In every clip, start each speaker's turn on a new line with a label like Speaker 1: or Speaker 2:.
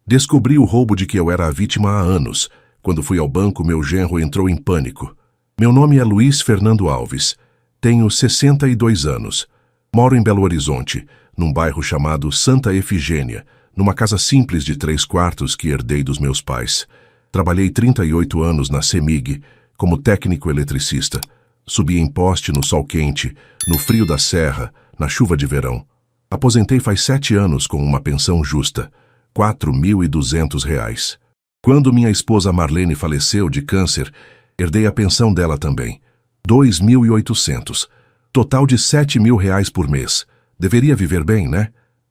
Speaker 1: Descobri o roubo de que eu era a vítima há anos. Quando fui ao banco, meu genro entrou em pânico. Meu nome é Luiz Fernando Alves. Tenho 62 anos. Moro em Belo Horizonte, num bairro chamado Santa Efigênia, numa casa simples de 3 quartos que herdei dos meus pais. Trabalhei 38 anos na CEMIG, como técnico eletricista. Subi em poste no sol quente, no frio da serra, na chuva de verão. Aposentei faz 7 anos com uma pensão justa, R$ 4.200. Quando minha esposa Marlene faleceu de câncer, herdei a pensão dela também, R$ 2.800. Total de R$ 7.000 por mês. Deveria viver bem, né?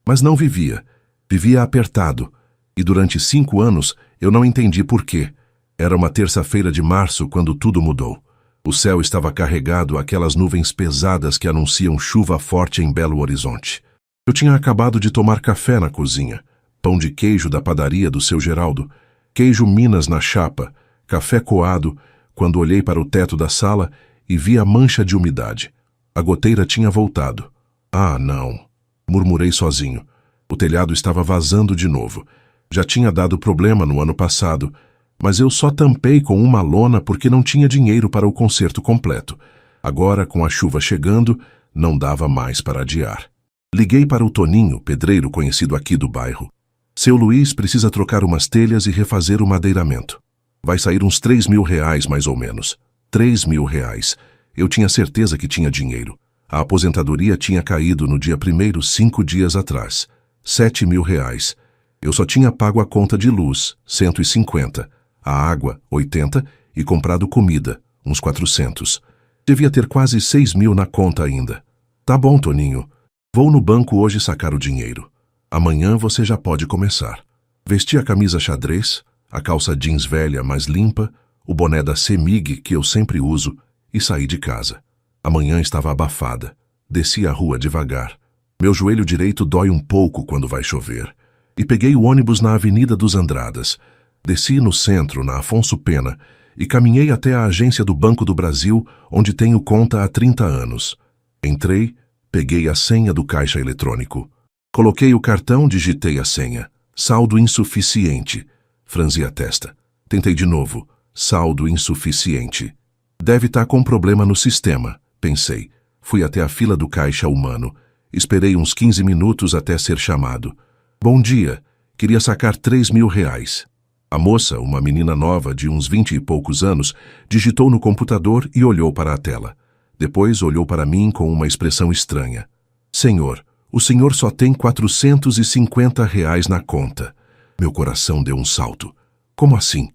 Speaker 1: Mas não vivia. Vivia apertado. E durante 5 anos eu não entendi por quê. Era uma terça-feira de março quando tudo mudou. O céu estava carregado aquelas nuvens pesadas que anunciam chuva forte em Belo Horizonte. Eu tinha acabado de tomar café na cozinha, pão de queijo da padaria do seu Geraldo, queijo Minas na chapa, café coado, quando olhei para o teto da sala e vi a mancha de umidade. A goteira tinha voltado. Ah, não! Murmurei sozinho. O telhado estava vazando de novo. Já tinha dado problema no ano passado, mas eu só tampei com uma lona porque não tinha dinheiro para o conserto completo. Agora, com a chuva chegando, não dava mais para adiar. Liguei para o Toninho, pedreiro conhecido aqui do bairro. Seu Luiz precisa trocar umas telhas e refazer o madeiramento. Vai sair uns R$ 3.000 mais ou menos. R$ 3.000. Eu tinha certeza que tinha dinheiro. A aposentadoria tinha caído no dia 1º 5 dias atrás. R$ 7.000. Eu só tinha pago a conta de luz, 150, a água, 80, e comprado comida, uns 400. Devia ter quase 6.000 na conta ainda. Tá bom, Toninho. Vou no banco hoje sacar o dinheiro. Amanhã você já pode começar. Vesti a camisa xadrez, a calça jeans velha, mas limpa, o boné da CEMIG, que eu sempre uso, e saí de casa. A manhã estava abafada. Desci a rua devagar. Meu joelho direito dói um pouco quando vai chover. E peguei o ônibus na Avenida dos Andradas. Desci no centro, na Afonso Pena, e caminhei até a agência do Banco do Brasil, onde tenho conta há 30 anos. Entrei, peguei a senha do caixa eletrônico. Coloquei o cartão, digitei a senha. Saldo insuficiente. Franzi a testa. Tentei de novo. Saldo insuficiente. Deve estar com problema no sistema, pensei. Fui até a fila do caixa humano. Esperei uns 15 minutos até ser chamado. Bom dia. Queria sacar R$ 3.000. A moça, uma menina nova de uns 20 e poucos anos, digitou no computador e olhou para a tela. Depois olhou para mim com uma expressão estranha. Senhor, o senhor só tem R$ 450 na conta. Meu coração deu um salto. Como assim?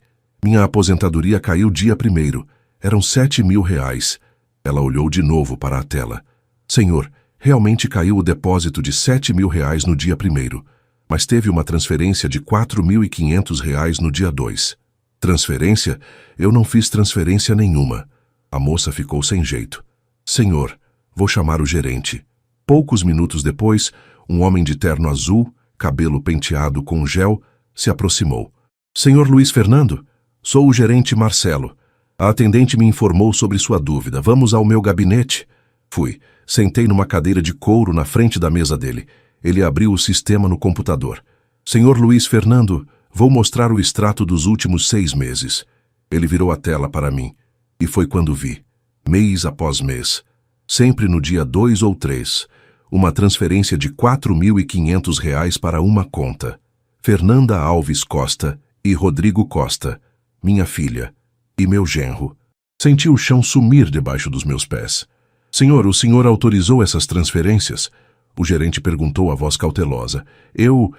Speaker 1: Minha aposentadoria caiu dia 1º. Eram R$ 7.000. Ela olhou de novo para a tela. Senhor, realmente caiu o depósito de R$ 7.000 no dia 1º. Mas teve uma transferência de R$ 4.500 no dia 2. Transferência? Eu não fiz transferência nenhuma. A moça ficou sem jeito. Senhor, vou chamar o gerente. Poucos minutos depois, um homem de terno azul, cabelo penteado com gel, se aproximou. Senhor Luiz Fernando? Sou o gerente Marcelo. A atendente me informou sobre sua dúvida. Vamos ao meu gabinete? Fui. Sentei numa cadeira de couro na frente da mesa dele. Ele abriu o sistema no computador. Senhor Luiz Fernando, vou mostrar o extrato dos últimos 6 meses. Ele virou a tela para mim. E foi quando vi, mês após mês, sempre no dia 2 ou 3, uma transferência de R$ 4.500 para uma conta. Fernanda Alves Costa e Rodrigo Costa, minha filha, e meu genro. Senti o chão sumir debaixo dos meus pés. Senhor, o senhor autorizou essas transferências? O gerente perguntou a voz cautelosa. Eu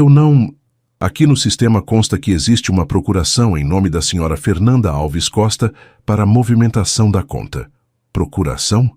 Speaker 1: não... Aqui no sistema consta que existe uma procuração em nome da senhora Fernanda Alves Costa para a movimentação da conta. Procuração?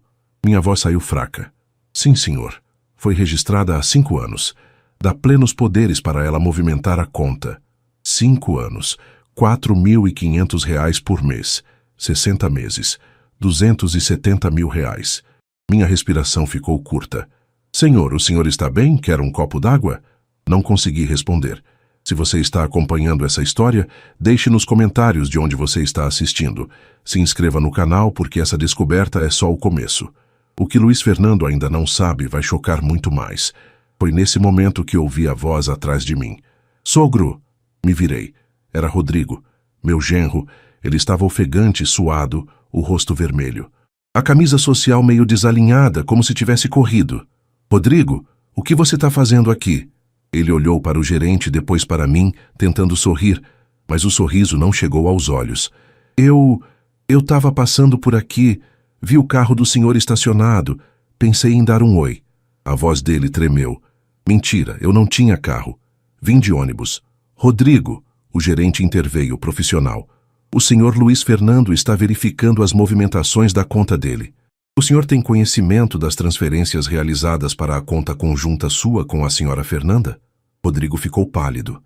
Speaker 1: Minha voz saiu fraca. Sim, senhor. Foi registrada há 5 anos. Dá plenos poderes para ela movimentar a conta. 5 anos. R$ 4.500 por mês. 60 meses. R$ 270.000. Minha respiração ficou curta. Senhor, o senhor está bem? Quer um copo d'água? Não consegui responder. Se você está acompanhando essa história, deixe nos comentários de onde você está assistindo. Se inscreva no canal porque essa descoberta é só o começo. O que Luiz Fernando ainda não sabe vai chocar muito mais. Foi nesse momento que ouvi a voz atrás de mim. Sogro! Me virei. Era Rodrigo, meu genro. Ele estava ofegante, suado, o rosto vermelho. A camisa social meio desalinhada, como se tivesse corrido. Rodrigo, o que você está fazendo aqui? Ele olhou para o gerente, depois para mim, tentando sorrir, mas o sorriso não chegou aos olhos. Eu estava passando por aqui, vi o carro do senhor estacionado, pensei em dar um oi. A voz dele tremeu. Mentira, eu não tinha carro. Vim de ônibus. Rodrigo, o gerente interveio, profissional. O senhor Luiz Fernando está verificando as movimentações da conta dele. O senhor tem conhecimento das transferências realizadas para a conta conjunta sua com a senhora Fernanda? Rodrigo ficou pálido.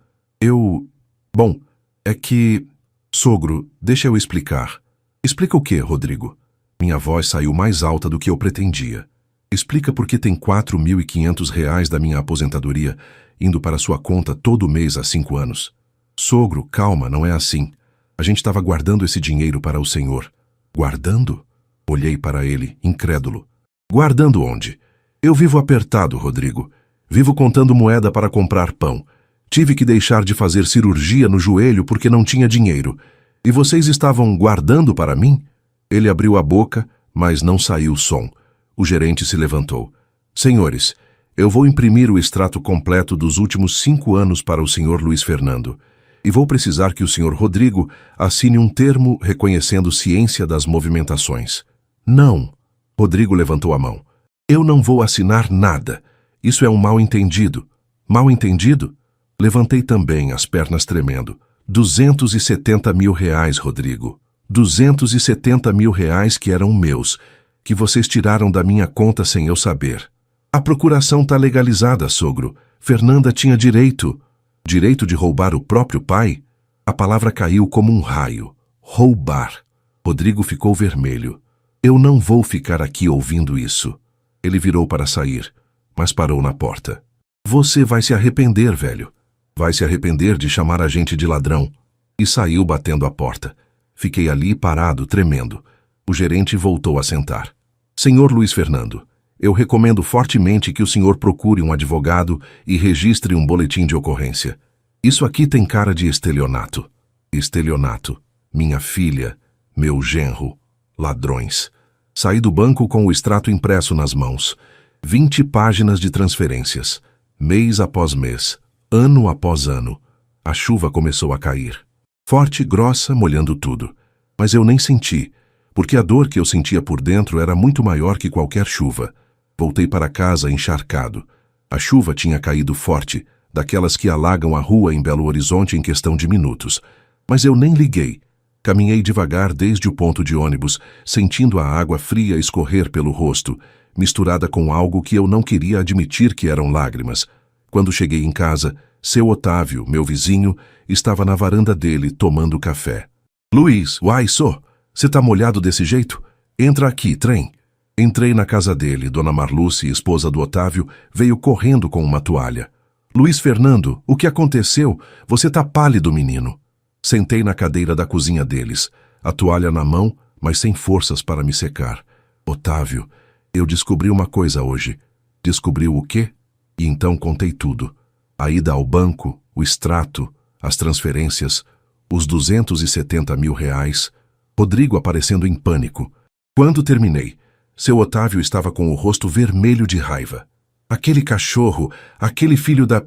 Speaker 1: Bom, é que... Sogro, deixa eu explicar. Explica o quê, Rodrigo? Minha voz saiu mais alta do que eu pretendia. Explica por que tem R$ 4.500 da minha aposentadoria indo para sua conta todo mês há 5 anos. Sogro, calma, não é assim. A gente estava guardando esse dinheiro para o senhor. Guardando? Olhei para ele, incrédulo. Guardando onde? Eu vivo apertado, Rodrigo. Vivo contando moeda para comprar pão. Tive que deixar de fazer cirurgia no joelho porque não tinha dinheiro. E vocês estavam guardando para mim? Ele abriu a boca, mas não saiu som. O gerente se levantou. Senhores, eu vou imprimir o extrato completo dos últimos 5 anos para o senhor Luiz Fernando. E vou precisar que o senhor Rodrigo assine um termo reconhecendo ciência das movimentações. Não. Rodrigo levantou a mão. Eu não vou assinar nada. Isso é um mal-entendido. Mal-entendido? Levantei também, as pernas tremendo. R$ 270 mil, Rodrigo. R$ 270 mil que eram meus, que vocês tiraram da minha conta sem eu saber. A procuração tá legalizada, sogro. Fernanda tinha direito. Direito de roubar o próprio pai? A palavra caiu como um raio. Roubar. Rodrigo ficou vermelho. Eu não vou ficar aqui ouvindo isso. Ele virou para sair, mas parou na porta. Você vai se arrepender, velho. Vai se arrepender de chamar a gente de ladrão. E saiu batendo a porta. Fiquei ali parado, tremendo. O gerente voltou a sentar. Senhor Luiz Fernando, eu recomendo fortemente que o senhor procure um advogado e registre um boletim de ocorrência. Isso aqui tem cara de estelionato. Estelionato. Minha filha, meu genro. Ladrões. Saí do banco com o extrato impresso nas mãos. 20 páginas de transferências. Mês após mês. Ano após ano. A chuva começou a cair. Forte, grossa, molhando tudo. Mas eu nem senti, porque a dor que eu sentia por dentro era muito maior que qualquer chuva. Voltei para casa encharcado. A chuva tinha caído forte, daquelas que alagam a rua em Belo Horizonte em questão de minutos. Mas eu nem liguei. Caminhei devagar desde o ponto de ônibus, sentindo a água fria escorrer pelo rosto, misturada com algo que eu não queria admitir que eram lágrimas. Quando cheguei em casa, seu Otávio, meu vizinho, estava na varanda dele tomando café. Luiz, uai, você tá molhado desse jeito? Entra aqui, trem. Entrei na casa dele. Dona Marluce, esposa do Otávio, veio correndo com uma toalha. Luiz Fernando, o que aconteceu? Você tá pálido, menino. Sentei na cadeira da cozinha deles, a toalha na mão, mas sem forças para me secar. Otávio, eu descobri uma coisa hoje. Descobriu o quê? E então contei tudo. A ida ao banco, o extrato, as transferências, os R$ 270 mil. Rodrigo aparecendo em pânico. Quando terminei, seu Otávio estava com o rosto vermelho de raiva. Aquele cachorro, aquele filho da...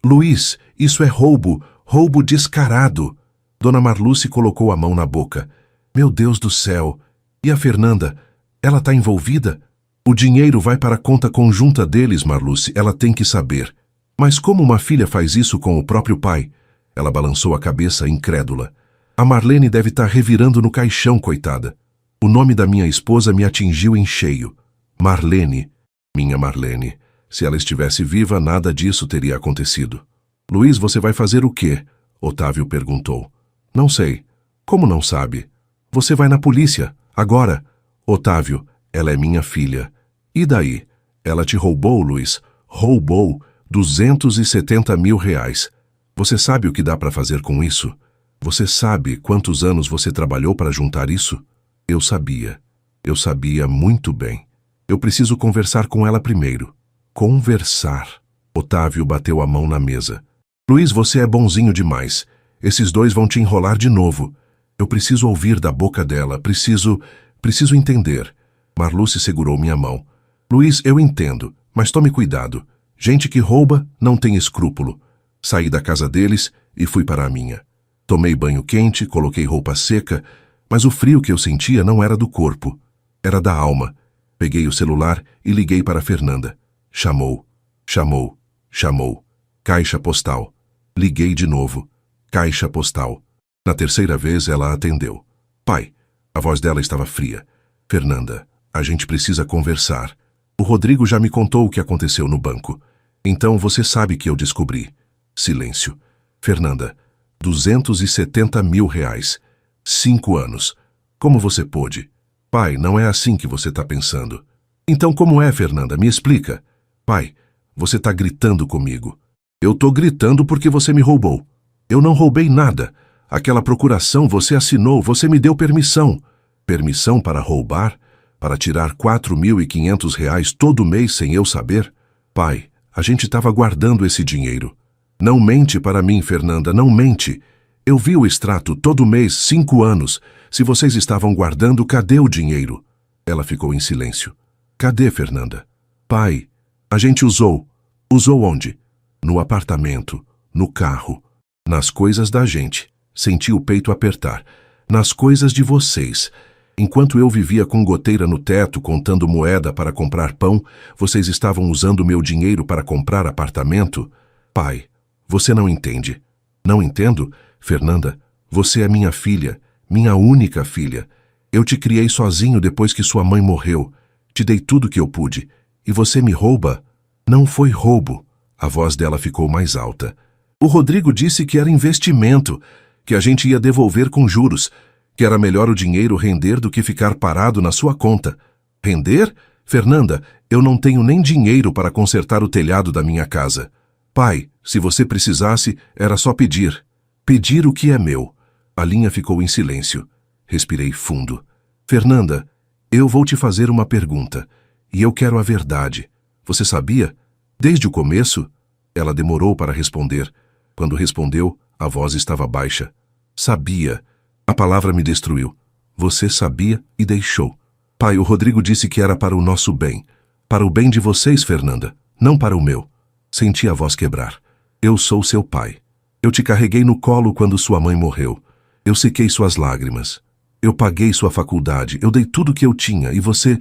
Speaker 1: Luiz, isso é roubo, roubo descarado. Dona Marluce colocou a mão na boca. Meu Deus do céu! E a Fernanda? Ela tá envolvida? O dinheiro vai para a conta conjunta deles, Marluce, ela tem que saber. Mas como uma filha faz isso com o próprio pai? Ela balançou a cabeça, incrédula. A Marlene deve estar revirando no caixão, coitada. O nome da minha esposa me atingiu em cheio. Marlene. Minha Marlene. Se ela estivesse viva, nada disso teria acontecido. Luiz, você vai fazer o quê? Otávio perguntou. Não sei. Como não sabe? Você vai na polícia, agora. Otávio, ela é minha filha. E daí? Ela te roubou, Luiz? Roubou R$ 270 mil. Você sabe o que dá para fazer com isso? Você sabe quantos anos você trabalhou para juntar isso? Eu sabia. Eu sabia muito bem. Eu preciso conversar com ela primeiro. Conversar. Otávio bateu a mão na mesa. Luiz, você é bonzinho demais. Esses dois vão te enrolar de novo. Eu preciso ouvir da boca dela, preciso entender. Marluce segurou minha mão. Luiz, eu entendo, mas tome cuidado. Gente que rouba não tem escrúpulo. Saí da casa deles e fui para a minha. Tomei banho quente, coloquei roupa seca, mas o frio que eu sentia não era do corpo, era da alma. Peguei o celular e liguei para Fernanda. Chamou. Caixa postal. Liguei de novo. Caixa postal. Na terceira vez ela atendeu. Pai, a voz dela estava fria. Fernanda, a gente precisa conversar. O Rodrigo já me contou o que aconteceu no banco. Então você sabe que eu descobri. Silêncio. Fernanda, 270 mil reais. 5 anos. Como você pôde? Pai, não é assim que você está pensando. Então como é, Fernanda? Me explica. Pai, você está gritando comigo. Eu estou gritando porque você me roubou. Eu não roubei nada. Aquela procuração você assinou, você me deu permissão. Permissão para roubar? Para tirar 4.500 reais todo mês sem eu saber? Pai, a gente estava guardando esse dinheiro. Não mente para mim, Fernanda, não mente. Eu vi o extrato todo mês, 5 anos. Se vocês estavam guardando, cadê o dinheiro? Ela ficou em silêncio. Cadê, Fernanda? Pai, a gente usou. Usou onde? No apartamento, no carro, nas coisas da gente. Senti o peito apertar. Nas coisas de vocês. Enquanto eu vivia com goteira no teto, contando moeda para comprar pão, vocês estavam usando meu dinheiro para comprar apartamento? Pai, você não entende. Não entendo? Fernanda, você é minha filha, minha única filha. Eu te criei sozinho depois que sua mãe morreu. Te dei tudo que eu pude. E você me rouba? Não foi roubo. A voz dela ficou mais alta. O Rodrigo disse que era investimento, que a gente ia devolver com juros, que era melhor o dinheiro render do que ficar parado na sua conta. Render? Fernanda, eu não tenho nem dinheiro para consertar o telhado da minha casa. Pai, se você precisasse, era só pedir. Pedir o que é meu. A linha ficou em silêncio. Respirei fundo. Fernanda, eu vou te fazer uma pergunta, e eu quero a verdade. Você sabia? Desde o começo? Ela demorou para responder. Quando respondeu, a voz estava baixa. Sabia. A palavra me destruiu. Você sabia e deixou. Pai, o Rodrigo disse que era para o nosso bem. Para o bem de vocês, Fernanda, não para o meu. Senti a voz quebrar. Eu sou seu pai. Eu te carreguei no colo quando sua mãe morreu. Eu sequei suas lágrimas. Eu paguei sua faculdade. Eu dei tudo que eu tinha e você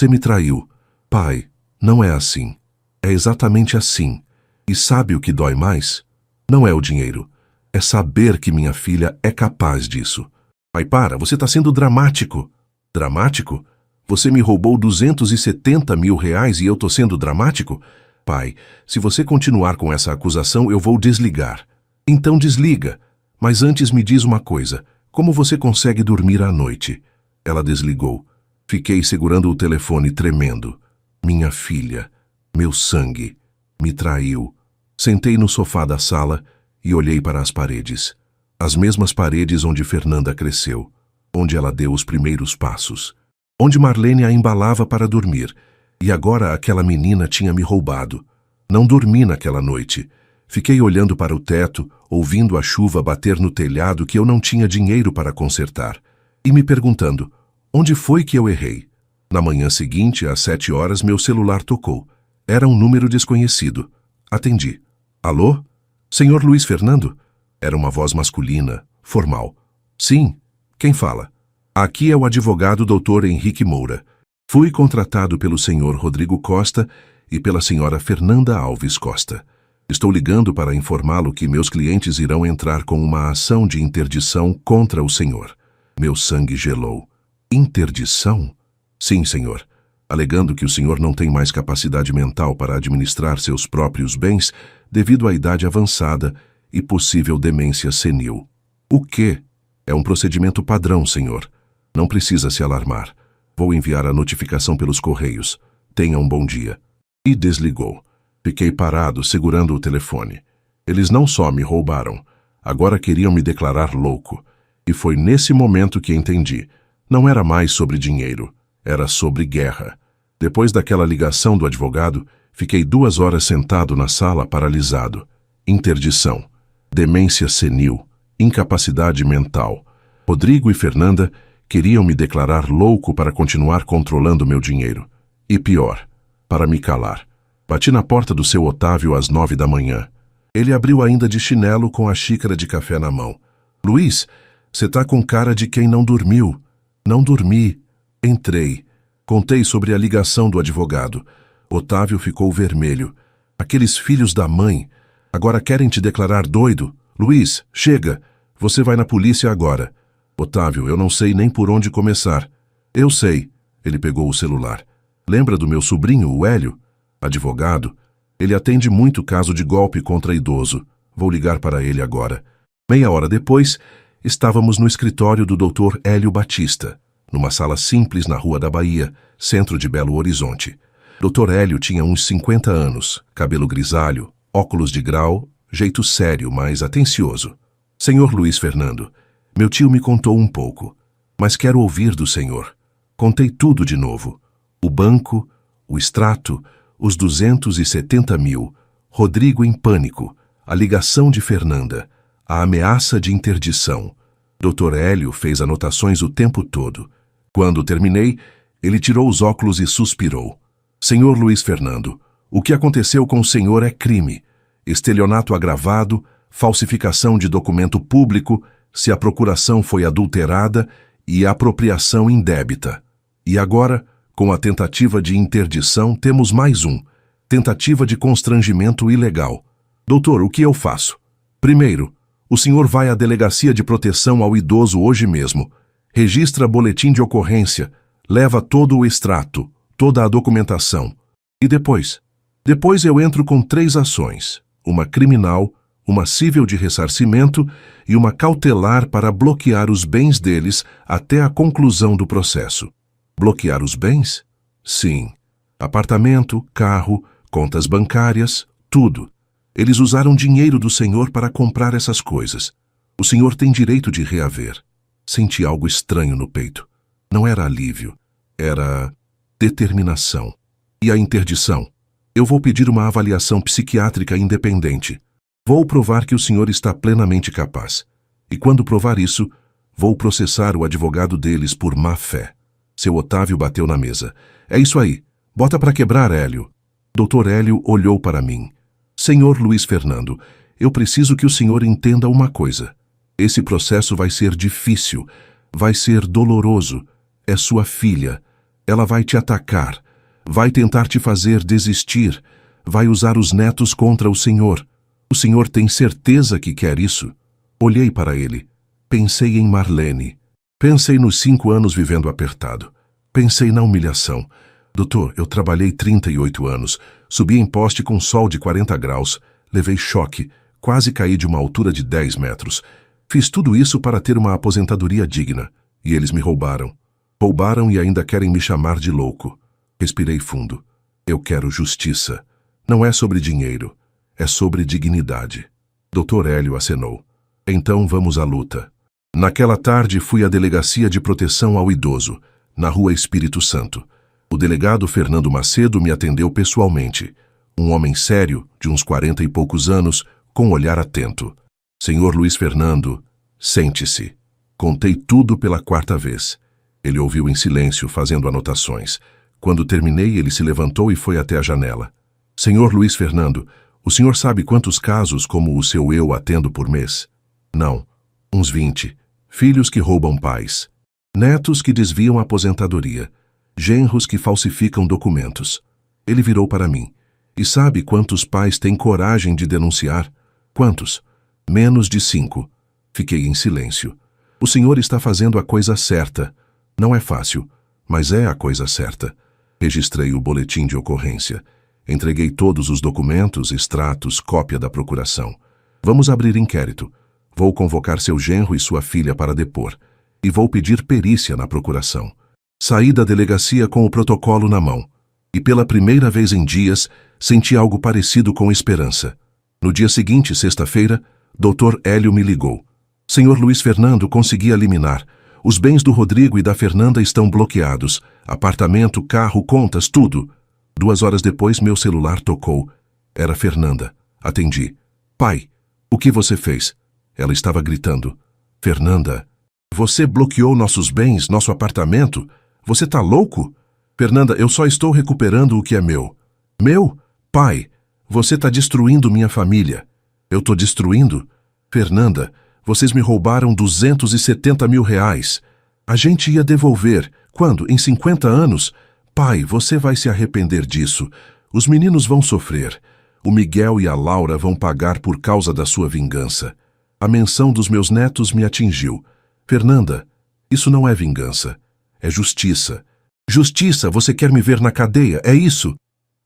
Speaker 1: me traiu. Pai, não é assim. É exatamente assim. E sabe o que dói mais? Não é o dinheiro. É saber que minha filha é capaz disso. Pai, para, você está sendo dramático. Dramático? Você me roubou 270 mil reais e eu estou sendo dramático? Pai, se você continuar com essa acusação, eu vou desligar. Então desliga. Mas antes me diz uma coisa. Como você consegue dormir à noite? Ela desligou. Fiquei segurando o telefone tremendo. Minha filha, meu sangue, me traiu. Sentei no sofá da sala e olhei para as paredes. As mesmas paredes onde Fernanda cresceu, onde ela deu os primeiros passos, onde Marlene a embalava para dormir, e agora aquela menina tinha me roubado. Não dormi naquela noite. Fiquei olhando para o teto, ouvindo a chuva bater no telhado que eu não tinha dinheiro para consertar, e me perguntando, onde foi que eu errei? Na manhã seguinte, às 7 horas, meu celular tocou. Era um número desconhecido. Atendi. Alô? Senhor Luiz Fernando? Era uma voz masculina, formal. Sim. Quem fala? Aqui é o advogado Dr. Henrique Moura. Fui contratado pelo senhor Rodrigo Costa e pela senhora Fernanda Alves Costa. Estou ligando para informá-lo que meus clientes irão entrar com uma ação de interdição contra o senhor. Meu sangue gelou. Interdição? Sim, senhor. Alegando que o senhor não tem mais capacidade mental para administrar seus próprios bens devido à idade avançada e possível demência senil. O quê? É um procedimento padrão, senhor. Não precisa se alarmar. Vou enviar a notificação pelos correios. Tenha um bom dia. E desligou. Fiquei parado, segurando o telefone. Eles não só me roubaram, agora queriam me declarar louco. E foi nesse momento que entendi. Não era mais sobre dinheiro, era sobre guerra. Depois daquela ligação do advogado, fiquei 2 horas sentado na sala paralisado. Interdição, demência senil incapacidade mental. Rodrigo e Fernanda queriam me declarar louco para continuar controlando meu dinheiro. E pior, para me calar. Bati na porta do seu Otávio às 9 da manhã. Ele abriu ainda de chinelo com a xícara de café na mão. Luiz, você tá com cara de quem não dormiu. Não dormi. Entrei. Contei sobre a ligação do advogado. Otávio ficou vermelho. Aqueles filhos da mãe. Agora querem te declarar doido? Luiz, chega. Você vai na polícia agora. Otávio, eu não sei nem por onde começar. Eu sei. Ele pegou o celular. Lembra do meu sobrinho, o Hélio? Advogado. Ele atende muito caso de golpe contra idoso. Vou ligar para ele agora. Meia hora depois, estávamos no escritório do Dr. Hélio Batista, numa sala simples na Rua da Bahia, centro de Belo Horizonte. Dr. Hélio tinha uns 50 anos, cabelo grisalho, óculos de grau, jeito sério, mas atencioso. Senhor Luiz Fernando, meu tio me contou um pouco, mas quero ouvir do senhor. Contei tudo de novo. O banco, o extrato, os 270 mil, Rodrigo em pânico, a ligação de Fernanda, a ameaça de interdição. Dr. Hélio fez anotações o tempo todo. Quando terminei, ele tirou os óculos e suspirou. Senhor Luiz Fernando, o que aconteceu com o senhor é crime. Estelionato agravado, falsificação de documento público, se a procuração foi adulterada e apropriação indébita. E agora, com a tentativa de interdição, temos mais um. Tentativa de constrangimento ilegal. Doutor, o que eu faço? Primeiro, o senhor vai à Delegacia de Proteção ao Idoso hoje mesmo. Registra boletim de ocorrência. Leva todo o extrato, toda a documentação. E depois? Depois eu entro com 3 ações. Uma criminal, uma cível de ressarcimento e uma cautelar para bloquear os bens deles até a conclusão do processo. Bloquear os bens? Sim. Apartamento, carro, contas bancárias, tudo. Eles usaram dinheiro do senhor para comprar essas coisas. O senhor tem direito de reaver. Senti algo estranho no peito. Não era alívio. Era determinação. E a interdição? Eu vou pedir uma avaliação psiquiátrica independente. Vou provar que o senhor está plenamente capaz. E quando provar isso, vou processar o advogado deles por má fé. Seu Otávio bateu na mesa. É isso aí. Bota para quebrar, Hélio. Dr. Hélio olhou para mim. Senhor Luiz Fernando, eu preciso que o senhor entenda uma coisa. Esse processo vai ser difícil, vai ser doloroso. É sua filha. Ela vai te atacar, vai tentar te fazer desistir, vai usar os netos contra o senhor. O senhor tem certeza que quer isso? Olhei para ele. Pensei em Marlene. Pensei nos 5 anos vivendo apertado. Pensei na humilhação. Doutor, eu trabalhei 38 anos, subi em poste com sol de 40 graus, levei choque, quase caí de uma altura de 10 metros. Fiz tudo isso para ter uma aposentadoria digna, e eles me roubaram. Roubaram e ainda querem me chamar de louco. Respirei fundo. Eu quero justiça. Não é sobre dinheiro, é sobre dignidade. Dr. Hélio acenou. Então vamos à luta. Naquela tarde fui à Delegacia de Proteção ao Idoso, na Rua Espírito Santo. O delegado Fernando Macedo me atendeu pessoalmente. Um homem sério, de uns 40 e poucos anos, com um olhar atento. Senhor Luiz Fernando, sente-se. Contei tudo pela 4ª vez. Ele ouviu em silêncio, fazendo anotações. Quando terminei, ele se levantou e foi até a janela. Senhor Luiz Fernando, o senhor sabe quantos casos como o seu eu atendo por mês? Não. Uns 20. Filhos que roubam pais. Netos que desviam a aposentadoria. Genros que falsificam documentos. Ele virou para mim. E sabe quantos pais têm coragem de denunciar? Quantos? Menos de 5. Fiquei em silêncio. O senhor está fazendo a coisa certa. Não é fácil, mas é a coisa certa. Registrei o boletim de ocorrência. Entreguei todos os documentos, extratos, cópia da procuração. Vamos abrir inquérito. Vou convocar seu genro e sua filha para depor. E vou pedir perícia na procuração. Saí da delegacia com o protocolo na mão. E pela primeira vez em dias, senti algo parecido com esperança. No dia seguinte, sexta-feira, Dr. Hélio me ligou. Senhor Luiz Fernando, consegui eliminar. Os bens do Rodrigo e da Fernanda estão bloqueados. Apartamento, carro, contas, tudo. 2 horas depois, meu celular tocou. Era Fernanda. Atendi. Pai, o que você fez? Ela estava gritando. Fernanda, você bloqueou nossos bens, nosso apartamento? Você tá louco? Fernanda, eu só estou recuperando o que é meu. Meu? Pai, você tá destruindo minha família. Eu tô destruindo? Fernanda, vocês me roubaram 270 mil reais. A gente ia devolver. Quando? Em 50 anos? Pai, você vai se arrepender disso. Os meninos vão sofrer. O Miguel e a Laura vão pagar por causa da sua vingança. A menção dos meus netos me atingiu. Fernanda, isso não é vingança. É justiça. Justiça, você quer me ver na cadeia, é isso?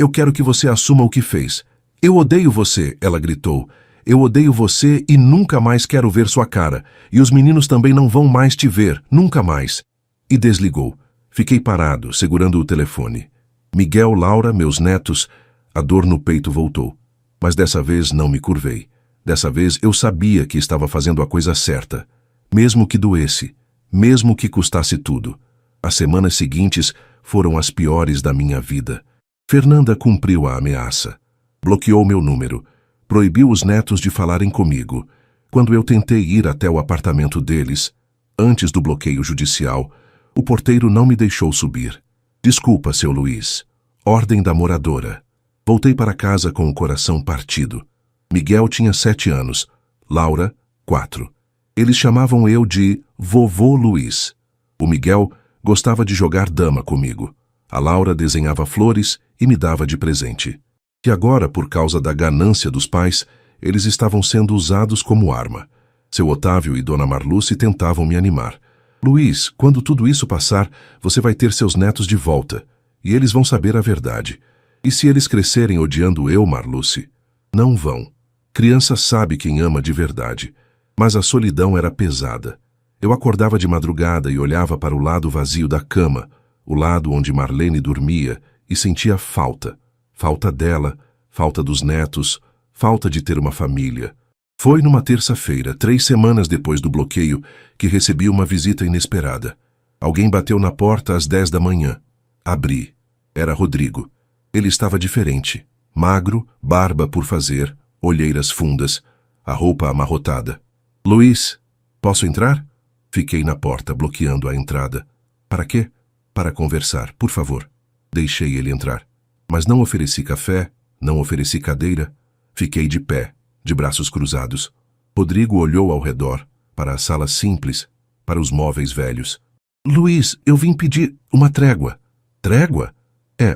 Speaker 1: Eu quero que você assuma o que fez. Eu odeio você, ela gritou. Eu odeio você e nunca mais quero ver sua cara. E os meninos também não vão mais te ver, nunca mais. E desligou. Fiquei parado, segurando o telefone. Miguel, Laura, meus netos, a dor no peito voltou. Mas dessa vez não me curvei. Dessa vez eu sabia que estava fazendo a coisa certa. Mesmo que doesse, mesmo que custasse tudo. As semanas seguintes foram as piores da minha vida. Fernanda cumpriu a ameaça. Bloqueou meu número. Proibiu os netos de falarem comigo. Quando eu tentei ir até o apartamento deles, antes do bloqueio judicial, o porteiro não me deixou subir. Desculpa, seu Luiz. Ordem da moradora. Voltei para casa com o coração partido. Miguel tinha 7 anos. Laura, 4. Eles chamavam eu de Vovô Luiz. O Miguel gostava de jogar dama comigo. A Laura desenhava flores e me dava de presente. E agora, por causa da ganância dos pais, eles estavam sendo usados como arma. Seu Otávio e Dona Marluce tentavam me animar. Luiz, quando tudo isso passar, você vai ter seus netos de volta. E eles vão saber a verdade. E se eles crescerem odiando eu, Marluce? Não vão. Criança sabe quem ama de verdade. Mas a solidão era pesada. Eu acordava de madrugada e olhava para o lado vazio da cama, o lado onde Marlene dormia, e sentia falta. Falta dela, falta dos netos, falta de ter uma família. Foi numa terça-feira, 3 semanas depois do bloqueio, que recebi uma visita inesperada. Alguém bateu na porta às 10 da manhã. Abri. Era Rodrigo. Ele estava diferente. Magro, barba por fazer, olheiras fundas, a roupa amarrotada. Luiz, posso entrar? Fiquei na porta, bloqueando a entrada. Para quê? Para conversar, por favor. Deixei ele entrar. Mas não ofereci café, não ofereci cadeira. Fiquei de pé, de braços cruzados. Rodrigo olhou ao redor, para a sala simples, para os móveis velhos. Luiz, eu vim pedir uma trégua. Trégua?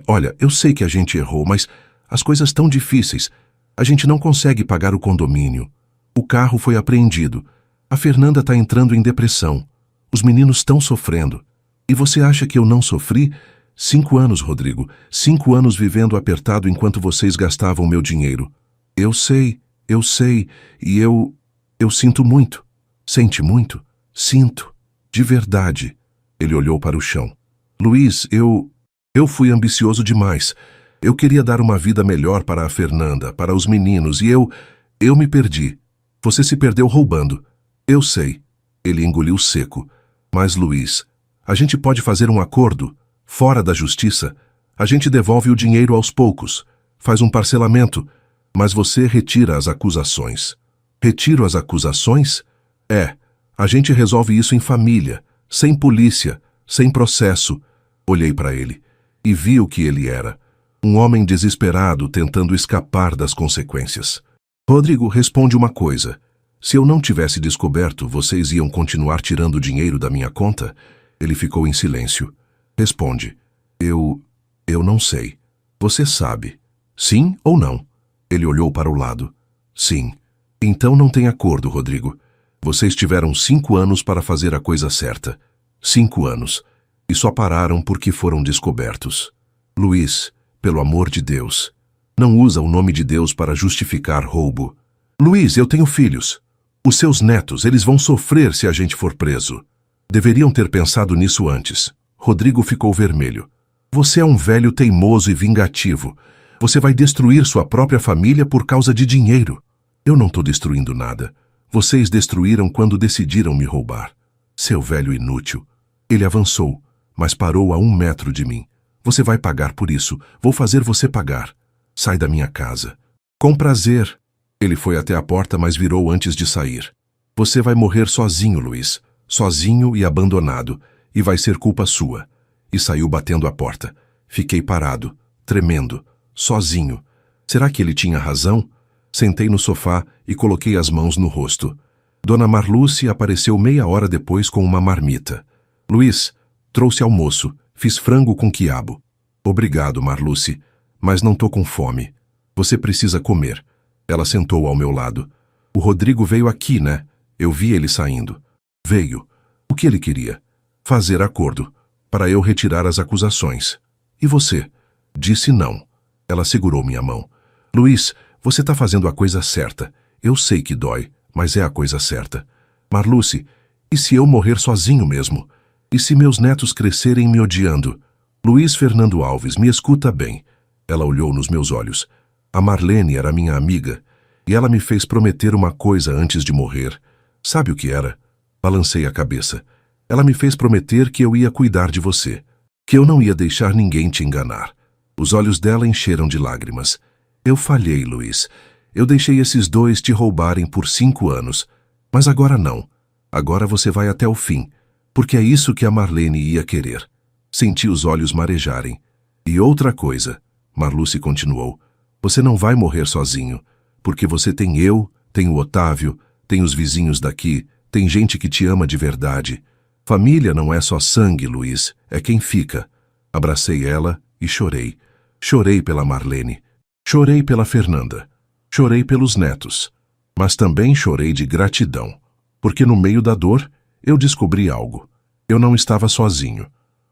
Speaker 1: Olha, eu sei que a gente errou, mas as coisas tão difíceis. A gente não consegue pagar o condomínio. O carro foi apreendido. A Fernanda está entrando em depressão. Os meninos estão sofrendo. E você acha que eu não sofri? 5 anos, Rodrigo. 5 anos vivendo apertado enquanto vocês gastavam meu dinheiro. Eu sei. E eu sinto muito. Sente muito? Sinto. De verdade. Ele olhou para o chão. Luiz, eu fui ambicioso demais. Eu queria dar uma vida melhor para a Fernanda, para os meninos, e eu me perdi. Você se perdeu roubando. Eu sei. Ele engoliu seco. Mas, Luiz, a gente pode fazer um acordo? Fora da justiça, a gente devolve o dinheiro aos poucos, faz um parcelamento, mas você retira as acusações. Retiro as acusações? A gente resolve isso em família, sem polícia, sem processo. Olhei para ele e vi o que ele era. Um homem desesperado tentando escapar das consequências. Rodrigo, responde uma coisa. Se eu não tivesse descoberto, vocês iam continuar tirando dinheiro da minha conta? Ele ficou em silêncio. Responde. Eu não sei. Você sabe. Sim ou não? Ele olhou para o lado. Sim. Então não tem acordo, Rodrigo. Vocês tiveram 5 anos para fazer a coisa certa. 5 anos. E só pararam porque foram descobertos. Luiz, pelo amor de Deus, não usa o nome de Deus para justificar roubo. Luiz, eu tenho filhos. Os seus netos, eles vão sofrer se a gente for preso. Deveriam ter pensado nisso antes. Rodrigo ficou vermelho. Você é um velho teimoso e vingativo. Você vai destruir sua própria família por causa de dinheiro. Eu não estou destruindo nada. Vocês destruíram quando decidiram me roubar. Seu velho inútil. Ele avançou, mas parou a 1 metro de mim. Você vai pagar por isso. Vou fazer você pagar. Sai da minha casa. Com prazer. Ele foi até a porta, mas virou antes de sair. Você vai morrer sozinho, Luiz. Sozinho e abandonado. E vai ser culpa sua. E saiu batendo a porta. Fiquei parado, tremendo, sozinho. Será que ele tinha razão? Sentei no sofá e coloquei as mãos no rosto. Dona Marluce apareceu meia hora depois com uma marmita. Luiz, trouxe almoço. Fiz frango com quiabo. Obrigado, Marluce, mas não tô com fome. Você precisa comer. Ela sentou ao meu lado. O Rodrigo veio aqui, né? Eu vi ele saindo. Veio. O que ele queria? Fazer acordo, para eu retirar as acusações. E você? Disse não. Ela segurou minha mão. Luiz, você tá fazendo a coisa certa. Eu sei que dói, mas é a coisa certa. Marluce, e se eu morrer sozinho mesmo? E se meus netos crescerem me odiando? Luiz Fernando Alves, me escuta bem. Ela olhou nos meus olhos. A Marlene era minha amiga, e ela me fez prometer uma coisa antes de morrer. Sabe o que era? Balancei a cabeça. Ela me fez prometer que eu ia cuidar de você, que eu não ia deixar ninguém te enganar. Os olhos dela encheram de lágrimas. Eu falhei, Luiz. Eu deixei esses dois te roubarem por 5 anos. Mas agora não. Agora você vai até o fim, porque é isso que a Marlene ia querer. Senti os olhos marejarem. E outra coisa, Marluce continuou, você não vai morrer sozinho, porque você tem eu, tem o Otávio, tem os vizinhos daqui, tem gente que te ama de verdade. Família não é só sangue, Luiz, é quem fica. Abracei ela e chorei. Chorei pela Marlene. Chorei pela Fernanda. Chorei pelos netos. Mas também chorei de gratidão, porque no meio da dor eu descobri algo. Eu não estava sozinho.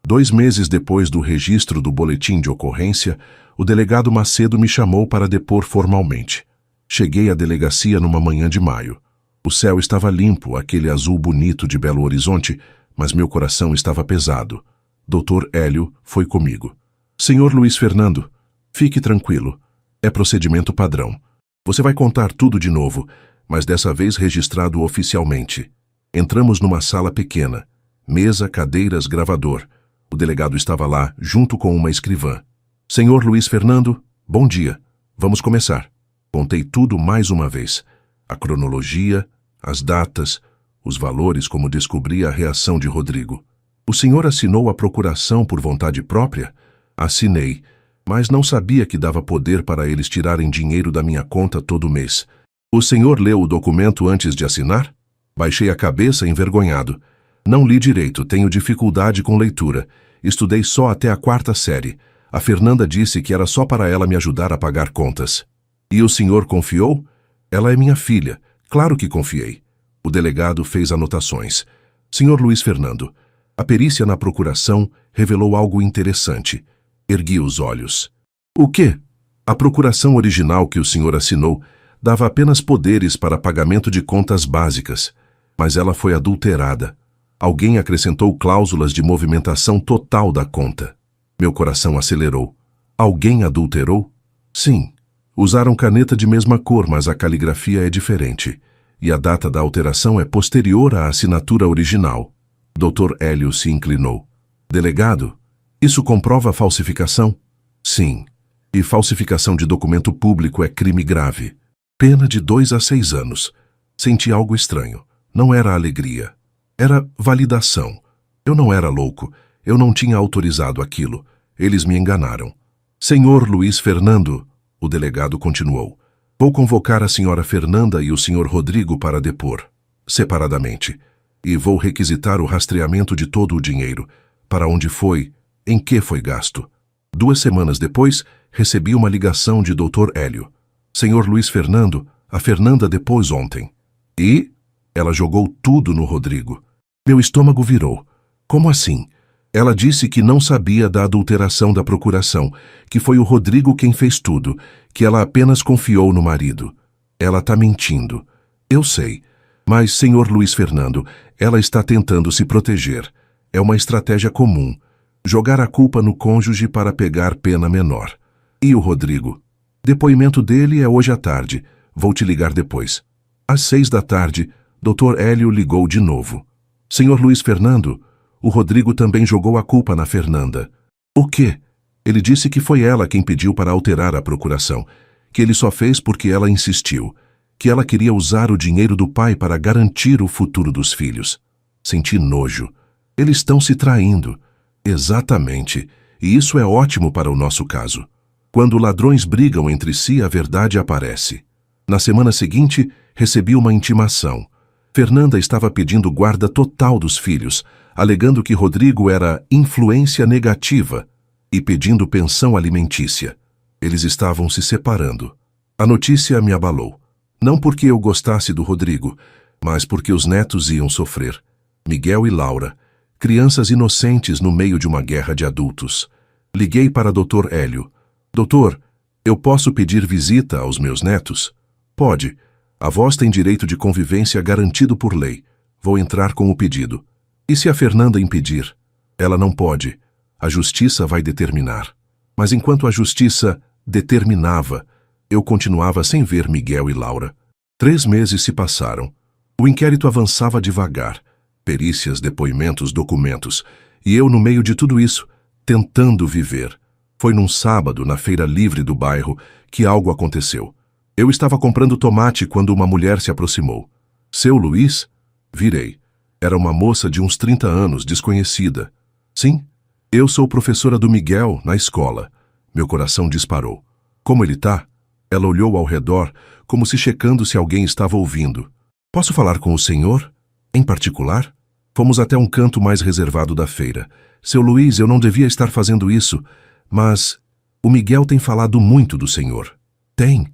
Speaker 1: 2 meses depois do registro do boletim de ocorrência, o delegado Macedo me chamou para depor formalmente. Cheguei à delegacia numa manhã de maio. O céu estava limpo, aquele azul bonito de Belo Horizonte, mas meu coração estava pesado. Dr. Hélio foi comigo. Senhor Luiz Fernando, fique tranquilo. É procedimento padrão. Você vai contar tudo de novo, mas dessa vez registrado oficialmente. Entramos numa sala pequena. Mesa, cadeiras, gravador. O delegado estava lá, junto com uma escrivã. Senhor Luiz Fernando, bom dia. Vamos começar. Contei tudo mais uma vez. A cronologia, as datas, os valores, como descobri a reação de Rodrigo. O senhor assinou a procuração por vontade própria? Assinei, mas não sabia que dava poder para eles tirarem dinheiro da minha conta todo mês. O senhor leu o documento antes de assinar? Baixei a cabeça envergonhado. Não li direito, tenho dificuldade com leitura. Estudei só até a 4ª série. A Fernanda disse que era só para ela me ajudar a pagar contas. E o senhor confiou? Ela é minha filha. Claro que confiei. O delegado fez anotações. Senhor Luiz Fernando, a perícia na procuração revelou algo interessante. Ergui os olhos. O quê? A procuração original que o senhor assinou dava apenas poderes para pagamento de contas básicas, mas ela foi adulterada. Alguém acrescentou cláusulas de movimentação total da conta. Meu coração acelerou. Alguém adulterou? Sim. Usaram caneta de mesma cor, mas a caligrafia é diferente. E a data da alteração é posterior à assinatura original. Dr. Hélio se inclinou. Delegado, isso comprova a falsificação? Sim. E falsificação de documento público é crime grave. Pena de 2 a 6 anos. Senti algo estranho. Não era alegria. Era validação. Eu não era louco. Eu não tinha autorizado aquilo. Eles me enganaram. Senhor Luiz Fernando, o delegado continuou, vou convocar a senhora Fernanda e o senhor Rodrigo para depor, separadamente, e vou requisitar o rastreamento de todo o dinheiro, para onde foi, em que foi gasto. 2 semanas depois, recebi uma ligação de Dr. Hélio. Senhor Luiz Fernando, a Fernanda depôs ontem. E? Ela jogou tudo no Rodrigo. Meu estômago virou. Como assim? Ela disse que não sabia da adulteração da procuração, que foi o Rodrigo quem fez tudo, que ela apenas confiou no marido. Ela tá mentindo. Eu sei. Mas, senhor Luiz Fernando, ela está tentando se proteger. É uma estratégia comum. Jogar a culpa no cônjuge para pegar pena menor. E o Rodrigo? Depoimento dele é hoje à tarde. Vou te ligar depois. Às 6 da tarde, Dr. Hélio ligou de novo. Senhor Luiz Fernando, o Rodrigo também jogou a culpa na Fernanda. O quê? Ele disse que foi ela quem pediu para alterar a procuração, que ele só fez porque ela insistiu. que ela queria usar o dinheiro do pai para garantir o futuro dos filhos. Senti nojo. Eles estão se traindo. Exatamente. E isso é ótimo para o nosso caso. Quando ladrões brigam entre si, a verdade aparece. Na semana seguinte, recebi uma intimação. Fernanda estava pedindo guarda total dos filhos, alegando que Rodrigo era influência negativa e pedindo pensão alimentícia. Eles estavam se separando. A notícia me abalou. Não porque eu gostasse do Rodrigo, mas porque os netos iam sofrer. Miguel e Laura, crianças inocentes no meio de uma guerra de adultos. Liguei para Dr. Hélio. Doutor, eu posso pedir visita aos meus netos? Pode. Avós têm direito de convivência garantido por lei. Vou entrar com o pedido. E se a Fernanda impedir? Ela não pode. A justiça vai determinar. Mas enquanto a justiça determinava, eu continuava sem ver Miguel e Laura. 3 meses se passaram. O inquérito avançava devagar. Perícias, depoimentos, documentos. E eu, no meio de tudo isso, tentando viver. Foi num sábado, na feira livre do bairro, que algo aconteceu. Eu estava comprando tomate quando uma mulher se aproximou. Seu Luiz? Virei. Era uma moça de uns 30 anos, desconhecida. Sim, eu sou professora do Miguel, na escola. Meu coração disparou. Como ele tá? Ela olhou ao redor, como se checando se alguém estava ouvindo. Posso falar com o senhor? Em particular? Fomos até um canto mais reservado da feira. Seu Luiz, eu não devia estar fazendo isso, mas o Miguel tem falado muito do senhor. Tem.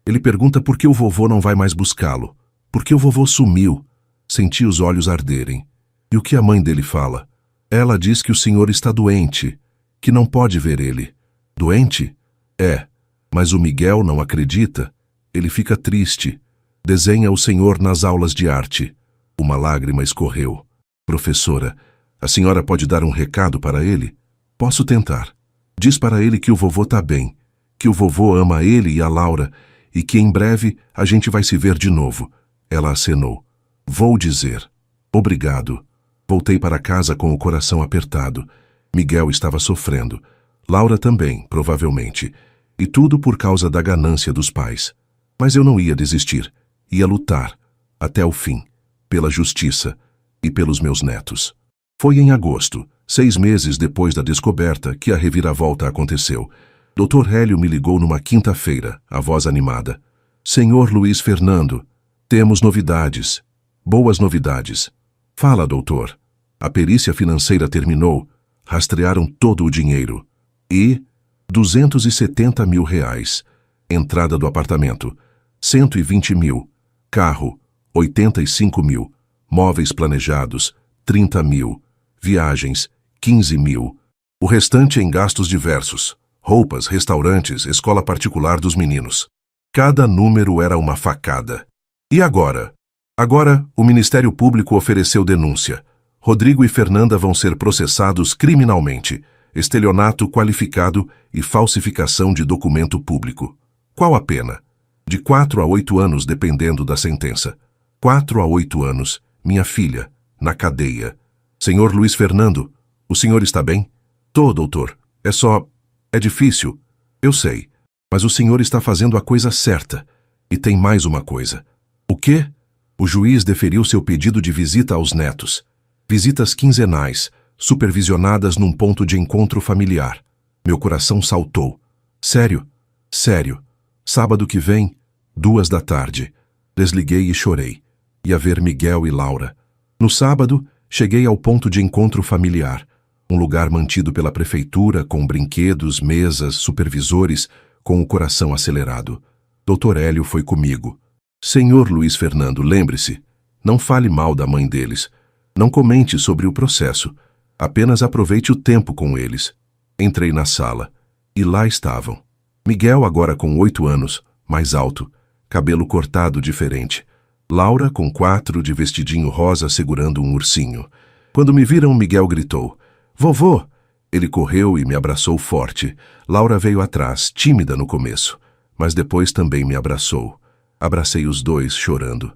Speaker 1: Ele pergunta por que o vovô não vai mais buscá-lo. Por que o vovô sumiu? Senti os olhos arderem. E o que a mãe dele fala? Ela diz que o senhor está doente, que não pode ver ele. Doente? É, mas o Miguel não acredita. Ele fica triste. Desenha o senhor nas aulas de arte. Uma lágrima escorreu. Professora, a senhora pode dar um recado para ele? Posso tentar. Diz para ele que o vovô está bem, que o vovô ama ele e a Laura, e que em breve a gente vai se ver de novo. Ela acenou. Vou dizer. Obrigado. Voltei para casa com o coração apertado. Miguel estava sofrendo. Laura também, provavelmente. E tudo por causa da ganância dos pais. Mas eu não ia desistir. Ia lutar. Até o fim. Pela justiça. E pelos meus netos. Foi em agosto, 6 meses depois da descoberta, que a reviravolta aconteceu. Dr. Hélio me ligou numa quinta-feira, a voz animada. Senhor Luiz Fernando, temos novidades. Boas novidades. Fala, doutor. A perícia financeira terminou. Rastrearam todo o dinheiro. E 270 mil reais. Entrada do apartamento, 120 mil. Carro, 85 mil. Móveis planejados, 30 mil. Viagens, 15 mil. O restante em gastos diversos. Roupas, restaurantes, escola particular dos meninos. Cada número era uma facada. E agora? Agora, o Ministério Público ofereceu denúncia. Rodrigo e Fernanda vão ser processados criminalmente. Estelionato qualificado e falsificação de documento público. Qual a pena? De 4 a 8 anos, dependendo da sentença. 4 a 8 anos, minha filha, na cadeia. Senhor Luiz Fernando, o senhor está bem? Tô, doutor. É difícil. Eu sei. Mas o senhor está fazendo a coisa certa. E tem mais uma coisa. O quê? O juiz deferiu seu pedido de visita aos netos. Visitas quinzenais, supervisionadas num ponto de encontro familiar. Meu coração saltou. Sério? Sério. Sábado que vem, 2 da tarde. Desliguei e chorei. Ia ver Miguel e Laura. No sábado, cheguei ao ponto de encontro familiar. Um lugar mantido pela prefeitura, com brinquedos, mesas, supervisores, com o coração acelerado. Dr. Hélio foi comigo. Senhor Luiz Fernando, lembre-se, não fale mal da mãe deles. Não comente sobre o processo. Apenas aproveite o tempo com eles. Entrei na sala. E lá estavam. Miguel, agora com 8 anos, mais alto, cabelo cortado diferente. Laura, com 4, de vestidinho rosa, segurando um ursinho. Quando me viram, Miguel gritou. Vovô! Ele correu e me abraçou forte. Laura veio atrás, tímida no começo, mas depois também me abraçou. Abracei os dois, chorando.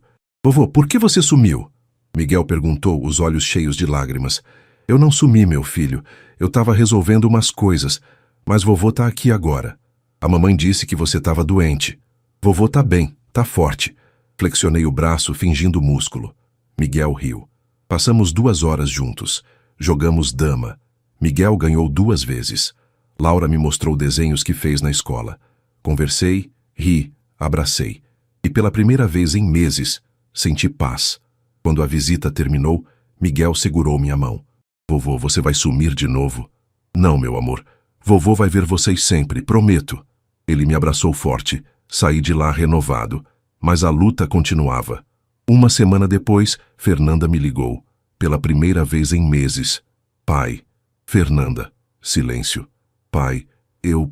Speaker 1: Vovô, por que você sumiu? Miguel perguntou, os olhos cheios de lágrimas. Eu não sumi, meu filho. Eu estava resolvendo umas coisas, mas vovô tá aqui agora. A mamãe disse que você estava doente. Vovô tá bem, Tá forte. Flexionei o braço, fingindo músculo. Miguel riu. Passamos 2 horas juntos. Jogamos dama. Miguel ganhou 2 vezes. Laura me mostrou desenhos que fez na escola. Conversei, ri, abracei. E pela primeira vez em meses, senti paz. Quando a visita terminou, Miguel segurou minha mão. Vovô, você vai sumir de novo? Não, meu amor. Vovô vai ver vocês sempre, prometo. Ele me abraçou forte. Saí de lá renovado. Mas a luta continuava. 1 semana depois, Fernanda me ligou. Pela primeira vez em meses. Pai. Fernanda. Silêncio. Pai, eu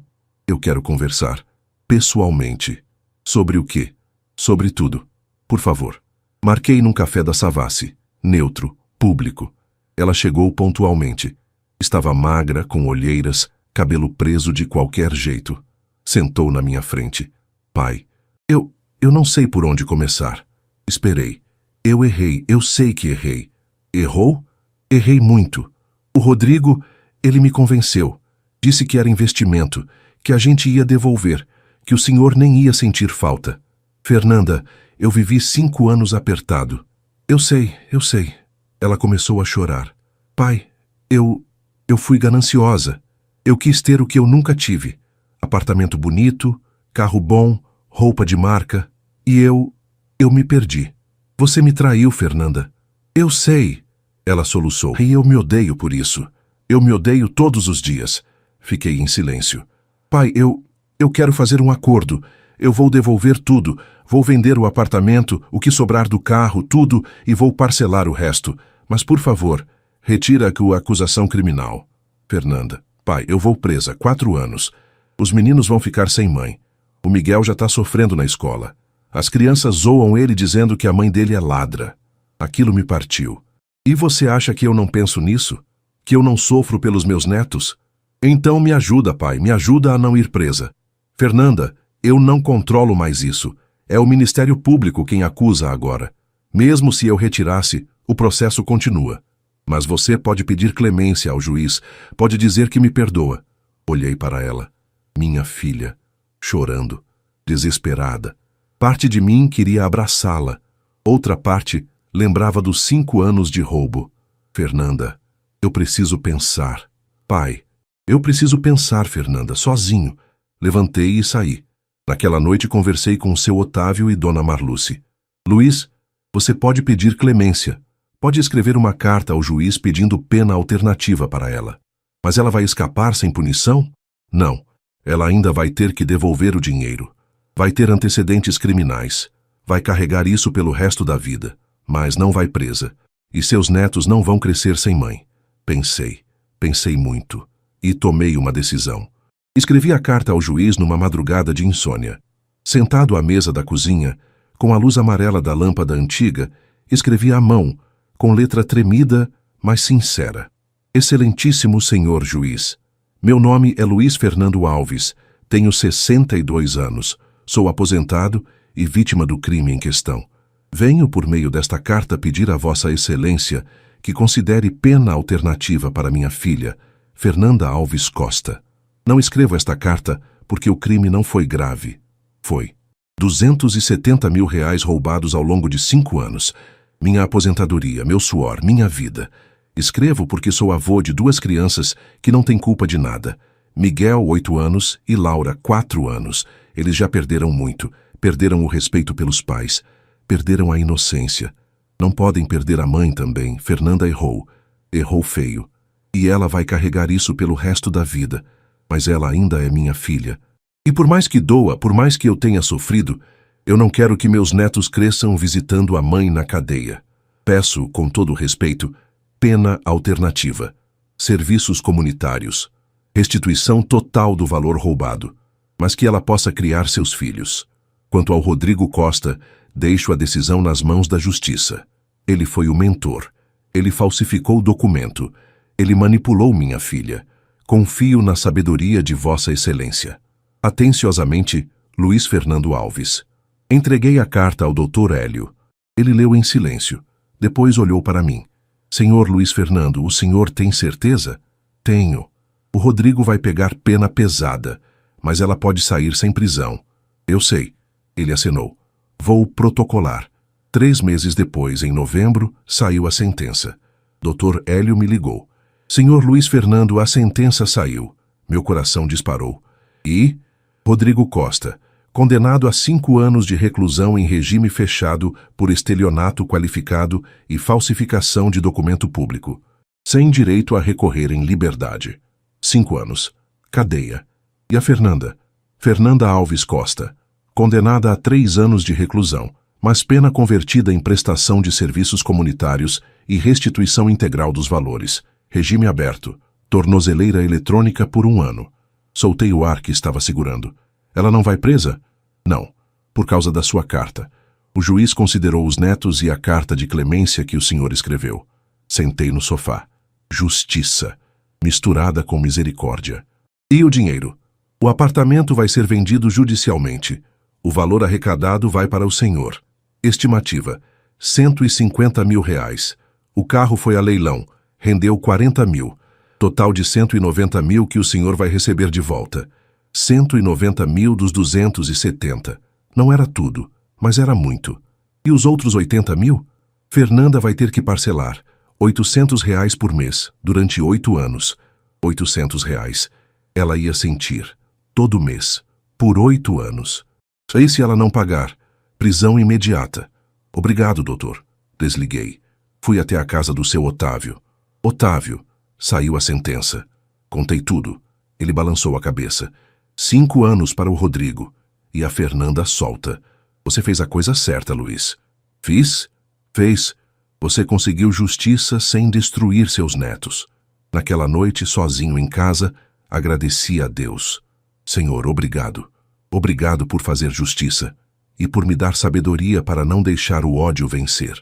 Speaker 1: quero conversar. Pessoalmente. Sobre o quê? Sobre tudo. Por favor. Marquei num café da Savassi. Neutro. Público. Ela chegou pontualmente. Estava magra, com olheiras, cabelo preso de qualquer jeito. Sentou na minha frente. Pai, eu não sei por onde começar. Esperei. Eu errei, eu sei que errei. Errou? Errei muito. O Rodrigo, ele me convenceu. Disse que era investimento, que a gente ia devolver, que o senhor nem ia sentir falta. Fernanda, eu vivi 5 anos apertado. Eu sei. Ela começou a chorar. Pai, eu fui gananciosa. Eu quis ter o que eu nunca tive. Apartamento bonito, carro bom, roupa de marca. E eu me perdi. Você me traiu, Fernanda. Eu sei. Ela soluçou. E eu me odeio por isso. Eu me odeio todos os dias. Fiquei em silêncio. Pai, eu quero fazer um acordo. Eu vou devolver tudo. Vou vender o apartamento, o que sobrar do carro, tudo, e vou parcelar o resto. Mas, por favor, retira a acusação criminal. Fernanda. Pai, eu vou presa, 4 anos. Os meninos vão ficar sem mãe. O Miguel já está sofrendo na escola. As crianças zoam ele dizendo que a mãe dele é ladra. Aquilo me partiu. E você acha que eu não penso nisso? Que eu não sofro pelos meus netos? Então me ajuda, pai, me ajuda a não ir presa. Fernanda, eu não controlo mais isso. É o Ministério Público quem acusa agora. Mesmo se eu retirasse, o processo continua. Mas você pode pedir clemência ao juiz, pode dizer que me perdoa. Olhei para ela. Minha filha, chorando, desesperada. Parte de mim queria abraçá-la. Outra parte lembrava dos 5 anos de roubo. Fernanda, eu preciso pensar. Pai, eu preciso pensar, Fernanda, sozinho. Levantei e saí. Naquela noite conversei com o seu Otávio e Dona Marluce. Luiz, você pode pedir clemência. Pode escrever uma carta ao juiz pedindo pena alternativa para ela. Mas ela vai escapar sem punição? Não. Ela ainda vai ter que devolver o dinheiro. Vai ter antecedentes criminais. Vai carregar isso pelo resto da vida. Mas não vai presa. E seus netos não vão crescer sem mãe. Pensei muito. E tomei uma decisão. Escrevi a carta ao juiz numa madrugada de insônia. Sentado à mesa da cozinha, com a luz amarela da lâmpada antiga, escrevi à mão, com letra tremida, mas sincera. Excelentíssimo senhor juiz, meu nome é Luiz Fernando Alves, tenho 62 anos, sou aposentado e vítima do crime em questão. Venho por meio desta carta pedir a Vossa Excelência que considere pena alternativa para minha filha, Fernanda Alves Costa. Não escrevo esta carta porque o crime não foi grave. Foi. 270 mil reais roubados ao longo de 5 anos. Minha aposentadoria, meu suor, minha vida. Escrevo porque sou avô de 2 crianças que não têm culpa de nada. Miguel, 8 anos, e Laura, 4 anos. Eles já perderam muito. Perderam o respeito pelos pais. Perderam a inocência. Não podem perder a mãe também. Fernanda errou. Errou feio. E ela vai carregar isso pelo resto da vida. Mas ela ainda é minha filha. E por mais que doa, por mais que eu tenha sofrido, eu não quero que meus netos cresçam visitando a mãe na cadeia. Peço, com todo respeito, pena alternativa, serviços comunitários, restituição total do valor roubado, mas que ela possa criar seus filhos. Quanto ao Rodrigo Costa, deixo a decisão nas mãos da justiça. Ele foi o mentor. Ele falsificou o documento. Ele manipulou minha filha. Confio na sabedoria de Vossa Excelência. Atenciosamente, Luiz Fernando Alves. Entreguei a carta ao Dr. Hélio. Ele leu em silêncio. Depois olhou para mim. Senhor Luiz Fernando, o senhor tem certeza? Tenho. O Rodrigo vai pegar pena pesada, mas ela pode sair sem prisão. Eu sei. Ele acenou. Vou protocolar. 3 meses depois, em novembro, saiu a sentença. Dr. Hélio me ligou. Senhor Luiz Fernando, a sentença saiu. Meu coração disparou. E? Rodrigo Costa, condenado a 5 anos de reclusão em regime fechado por estelionato qualificado e falsificação de documento público, sem direito a recorrer em liberdade. 5 anos. Cadeia. E a Fernanda? Fernanda Alves Costa, condenada a 3 anos de reclusão, mas pena convertida em prestação de serviços comunitários e restituição integral dos valores. Regime aberto. Tornozeleira eletrônica por 1 ano. Soltei o ar que estava segurando. Ela não vai presa? Não, por causa da sua carta. O juiz considerou os netos e a carta de clemência que o senhor escreveu. Sentei no sofá. Justiça, misturada com misericórdia. E o dinheiro? O apartamento vai ser vendido judicialmente. O valor arrecadado vai para o senhor. Estimativa, R$150 mil. O carro foi a leilão, rendeu 40 mil. Total de 190 mil que o senhor vai receber de volta. 190 mil dos 270. Não era tudo, mas era muito. E os outros 80 mil? Fernanda vai ter que parcelar. R$800 por mês, durante 8 anos. R$800. Ela ia sentir. Todo mês. Por 8 anos. E se ela não pagar? Prisão imediata. Obrigado, doutor. Desliguei. Fui até a casa do seu Otávio. Otávio. Saiu a sentença. Contei tudo. Ele balançou a cabeça. 5 anos para o Rodrigo. E a Fernanda solta. Você fez a coisa certa, Luiz. Fiz? Fez. Você conseguiu justiça sem destruir seus netos. Naquela noite, sozinho em casa, agradeci a Deus. Senhor, obrigado. Obrigado por fazer justiça e por me dar sabedoria para não deixar o ódio vencer.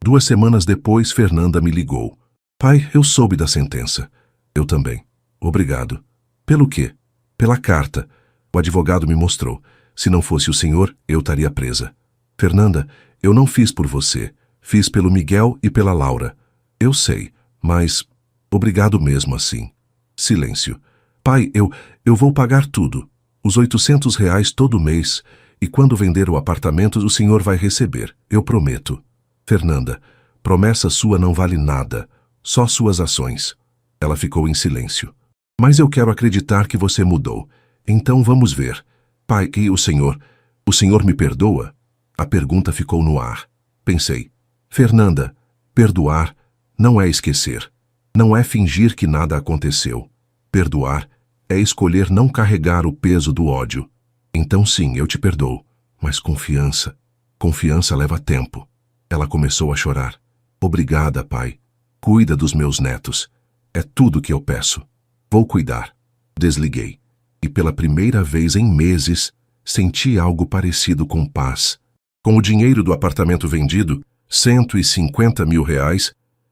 Speaker 1: 2 semanas depois, Fernanda me ligou. Pai, eu soube da sentença. Eu também. Obrigado. Pelo quê? Pela carta. O advogado me mostrou. Se não fosse o senhor, eu estaria presa. Fernanda, eu não fiz por você. Fiz pelo Miguel e pela Laura. Eu sei, mas obrigado mesmo assim. Silêncio. Pai, eu vou pagar tudo. Os R$800 todo mês. E quando vender o apartamento, o senhor vai receber. Eu prometo. Fernanda, promessa sua não vale nada. Só suas ações. Ela ficou em silêncio. Mas eu quero acreditar que você mudou. Então vamos ver. Pai, e o senhor me perdoa? A pergunta ficou no ar. Pensei. Fernanda, perdoar não é esquecer. Não é fingir que nada aconteceu. Perdoar é escolher não carregar o peso do ódio. Então sim, eu te perdoo. Mas confiança. Confiança leva tempo. Ela começou a chorar. Obrigada, pai. Cuida dos meus netos. É tudo que eu peço. Vou cuidar. Desliguei. E pela primeira vez em meses, senti algo parecido com paz. Com o dinheiro do apartamento vendido, R$150 mil,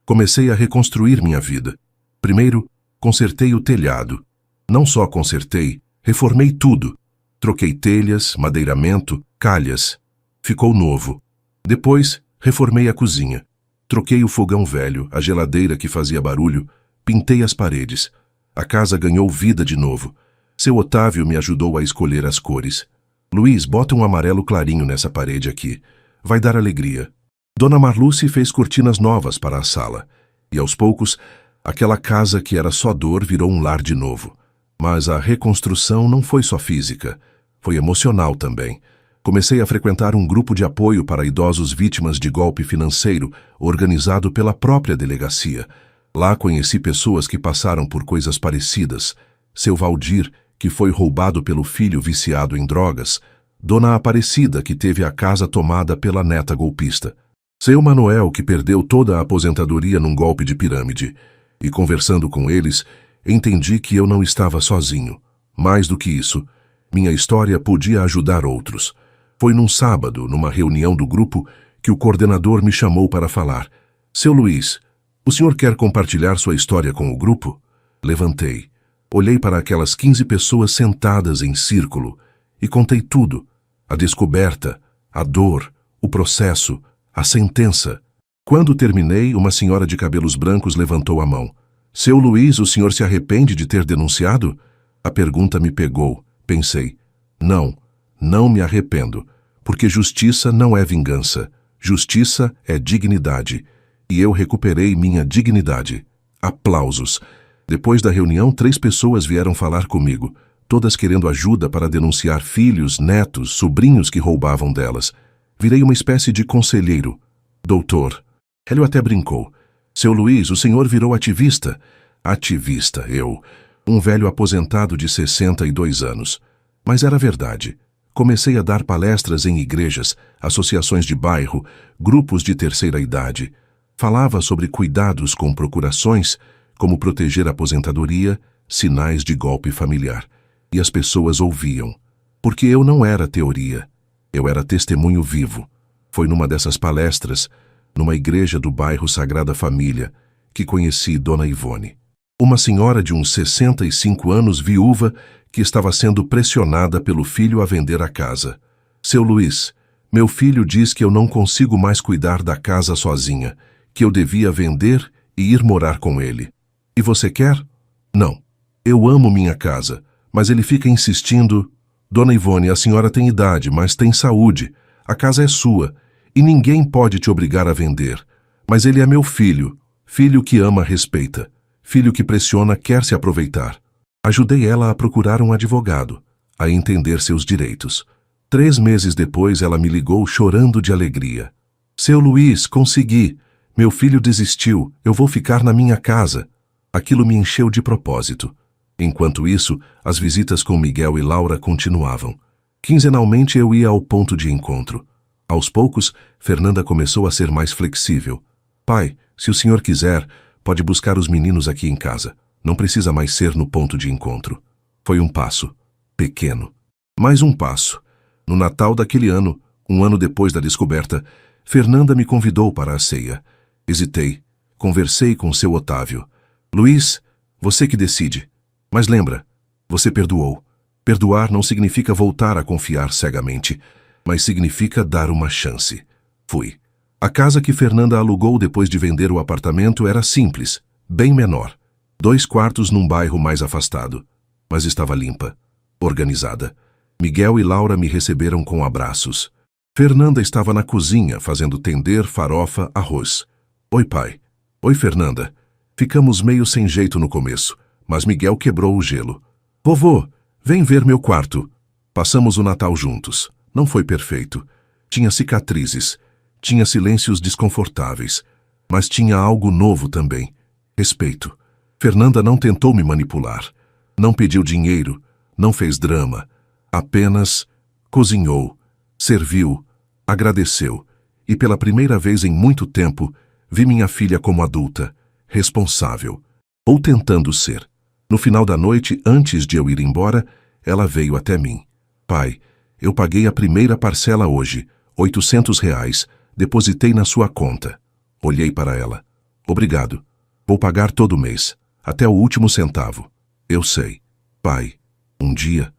Speaker 1: comecei a reconstruir minha vida. Primeiro, consertei o telhado. Não só consertei, reformei tudo. Troquei telhas, madeiramento, calhas. Ficou novo. Depois, reformei a cozinha. Troquei o fogão velho, a geladeira que fazia barulho, pintei as paredes. A casa ganhou vida de novo. Seu Otávio me ajudou a escolher as cores. Luiz, bota um amarelo clarinho nessa parede aqui. Vai dar alegria. Dona Marluce fez cortinas novas para a sala. E aos poucos, aquela casa que era só dor virou um lar de novo. Mas a reconstrução não foi só física. Foi emocional também. Comecei a frequentar um grupo de apoio para idosos vítimas de golpe financeiro, organizado pela própria delegacia. Lá conheci pessoas que passaram por coisas parecidas. Seu Valdir, que foi roubado pelo filho viciado em drogas. Dona Aparecida, que teve a casa tomada pela neta golpista. Seu Manuel, que perdeu toda a aposentadoria num golpe de pirâmide. E conversando com eles, entendi que eu não estava sozinho. Mais do que isso, minha história podia ajudar outros. Foi num sábado, numa reunião do grupo, que o coordenador me chamou para falar. Seu Luiz, o senhor quer compartilhar sua história com o grupo? Levantei. Olhei para aquelas 15 pessoas sentadas em círculo e contei tudo. A descoberta, a dor, o processo, a sentença. Quando terminei, uma senhora de cabelos brancos levantou a mão. Seu Luiz, o senhor se arrepende de ter denunciado? A pergunta me pegou. Pensei. Não me arrependo. porque justiça não é vingança, justiça é dignidade. E eu recuperei minha dignidade. Aplausos. Depois da reunião, 3 pessoas vieram falar comigo, todas querendo ajuda para denunciar filhos, netos, sobrinhos que roubavam delas. Virei uma espécie de conselheiro. Doutor. Hélio até brincou. Seu Luiz, o senhor virou ativista. Ativista, eu. Um velho aposentado de 62 anos. Mas era verdade. Comecei a dar palestras em igrejas, associações de bairro, grupos de terceira idade. Falava sobre cuidados com procurações, como proteger a aposentadoria, sinais de golpe familiar. E as pessoas ouviam. Porque eu não era teoria. Eu era testemunho vivo. Foi numa dessas palestras, numa igreja do bairro Sagrada Família, que conheci Dona Ivone. Uma senhora de uns 65 anos, viúva, que estava sendo pressionada pelo filho a vender a casa. Seu Luiz, meu filho diz que eu não consigo mais cuidar da casa sozinha, que eu devia vender e ir morar com ele. E você quer? Não. Eu amo minha casa, mas ele fica insistindo. Dona Ivone, a senhora tem idade, mas tem saúde. A casa é sua, e ninguém pode te obrigar a vender. Mas ele é meu filho, filho que ama, respeita. Filho que pressiona, quer se aproveitar. Ajudei ela a procurar um advogado, a entender seus direitos. 3 meses depois, ela me ligou chorando de alegria. Seu Luiz, consegui. Meu filho desistiu. Eu vou ficar na minha casa. Aquilo me encheu de propósito. Enquanto isso, as visitas com Miguel e Laura continuavam. Quinzenalmente eu ia ao ponto de encontro. Aos poucos, Fernanda começou a ser mais flexível. Pai, se o senhor quiser, pode buscar os meninos aqui em casa. Não precisa mais ser no ponto de encontro. Foi um passo. Pequeno. Mais um passo. No Natal daquele ano, um ano depois da descoberta, Fernanda me convidou para a ceia. Hesitei. Conversei com seu Otávio. Luiz, você que decide. Mas lembra, você perdoou. Perdoar não significa voltar a confiar cegamente, mas significa dar uma chance. Fui. A casa que Fernanda alugou depois de vender o apartamento era simples, bem menor. 2 quartos num bairro mais afastado. Mas estava limpa, organizada. Miguel e Laura me receberam com abraços. Fernanda estava na cozinha fazendo tender, farofa, arroz. Oi, pai. Oi, Fernanda. Ficamos meio sem jeito no começo, mas Miguel quebrou o gelo. Vovô, vem ver meu quarto. Passamos o Natal juntos. Não foi perfeito. Tinha cicatrizes. Tinha silêncios desconfortáveis. Mas tinha algo novo também. Respeito. Fernanda não tentou me manipular. Não pediu dinheiro. Não fez drama. Apenas cozinhou, serviu, agradeceu. E pela primeira vez em muito tempo, vi minha filha como adulta, responsável. Ou tentando ser. No final da noite, antes de eu ir embora, ela veio até mim. Pai, eu paguei a primeira parcela hoje, R$ 800, depositei na sua conta. Olhei para ela. Obrigado. Vou pagar todo mês, até o último centavo. Eu sei. Pai, um dia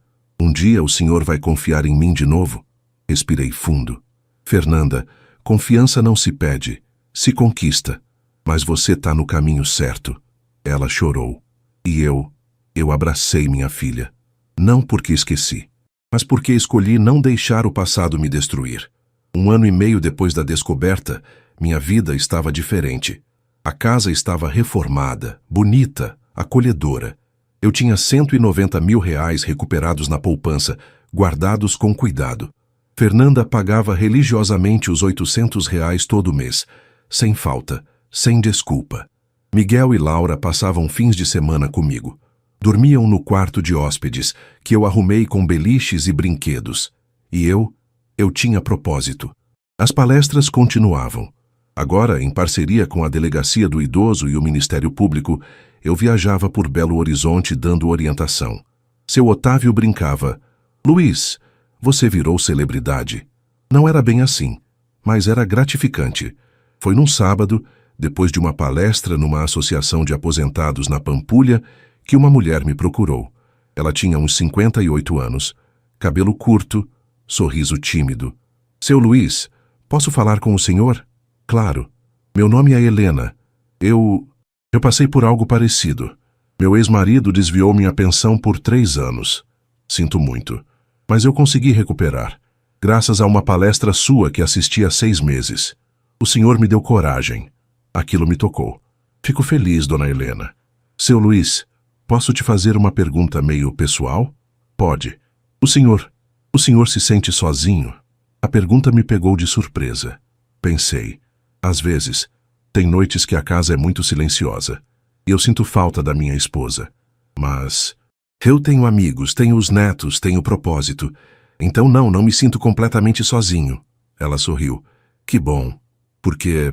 Speaker 1: o senhor vai confiar em mim de novo? Respirei fundo. Fernanda, confiança não se pede, se conquista. Mas você tá no caminho certo. Ela chorou. E eu abracei minha filha. Não porque esqueci, mas porque escolhi não deixar o passado me destruir. 1 ano e meio depois da descoberta, minha vida estava diferente. A casa estava reformada, bonita, acolhedora. Eu tinha R$ 190 mil recuperados na poupança, guardados com cuidado. Fernanda pagava religiosamente os R$ 800 todo mês, sem falta, sem desculpa. Miguel e Laura passavam fins de semana comigo. Dormiam no quarto de hóspedes, que eu arrumei com beliches e brinquedos. E eu tinha propósito. As palestras continuavam. Agora, em parceria com a Delegacia do Idoso e o Ministério Público, eu viajava por Belo Horizonte dando orientação. Seu Otávio brincava. Luiz, você virou celebridade. Não era bem assim, mas era gratificante. Foi num sábado, depois de uma palestra numa associação de aposentados na Pampulha, que uma mulher me procurou. Ela tinha uns 58 anos, cabelo curto, sorriso tímido. Seu Luiz, posso falar com o senhor? Claro. Meu nome é Helena. Eu passei por algo parecido. Meu ex-marido desviou minha pensão por 3 anos. Sinto muito, mas eu consegui recuperar. Graças a uma palestra sua que assisti há 6 meses. O senhor me deu coragem. Aquilo me tocou. Fico feliz, dona Helena. Seu Luiz, posso te fazer uma pergunta meio pessoal? Pode. O senhor se sente sozinho? A pergunta me pegou de surpresa. Pensei. Às vezes, tem noites que a casa é muito silenciosa. E eu sinto falta da minha esposa. Mas eu tenho amigos, tenho os netos, tenho propósito. Então não me sinto completamente sozinho. Ela sorriu. Que bom, porque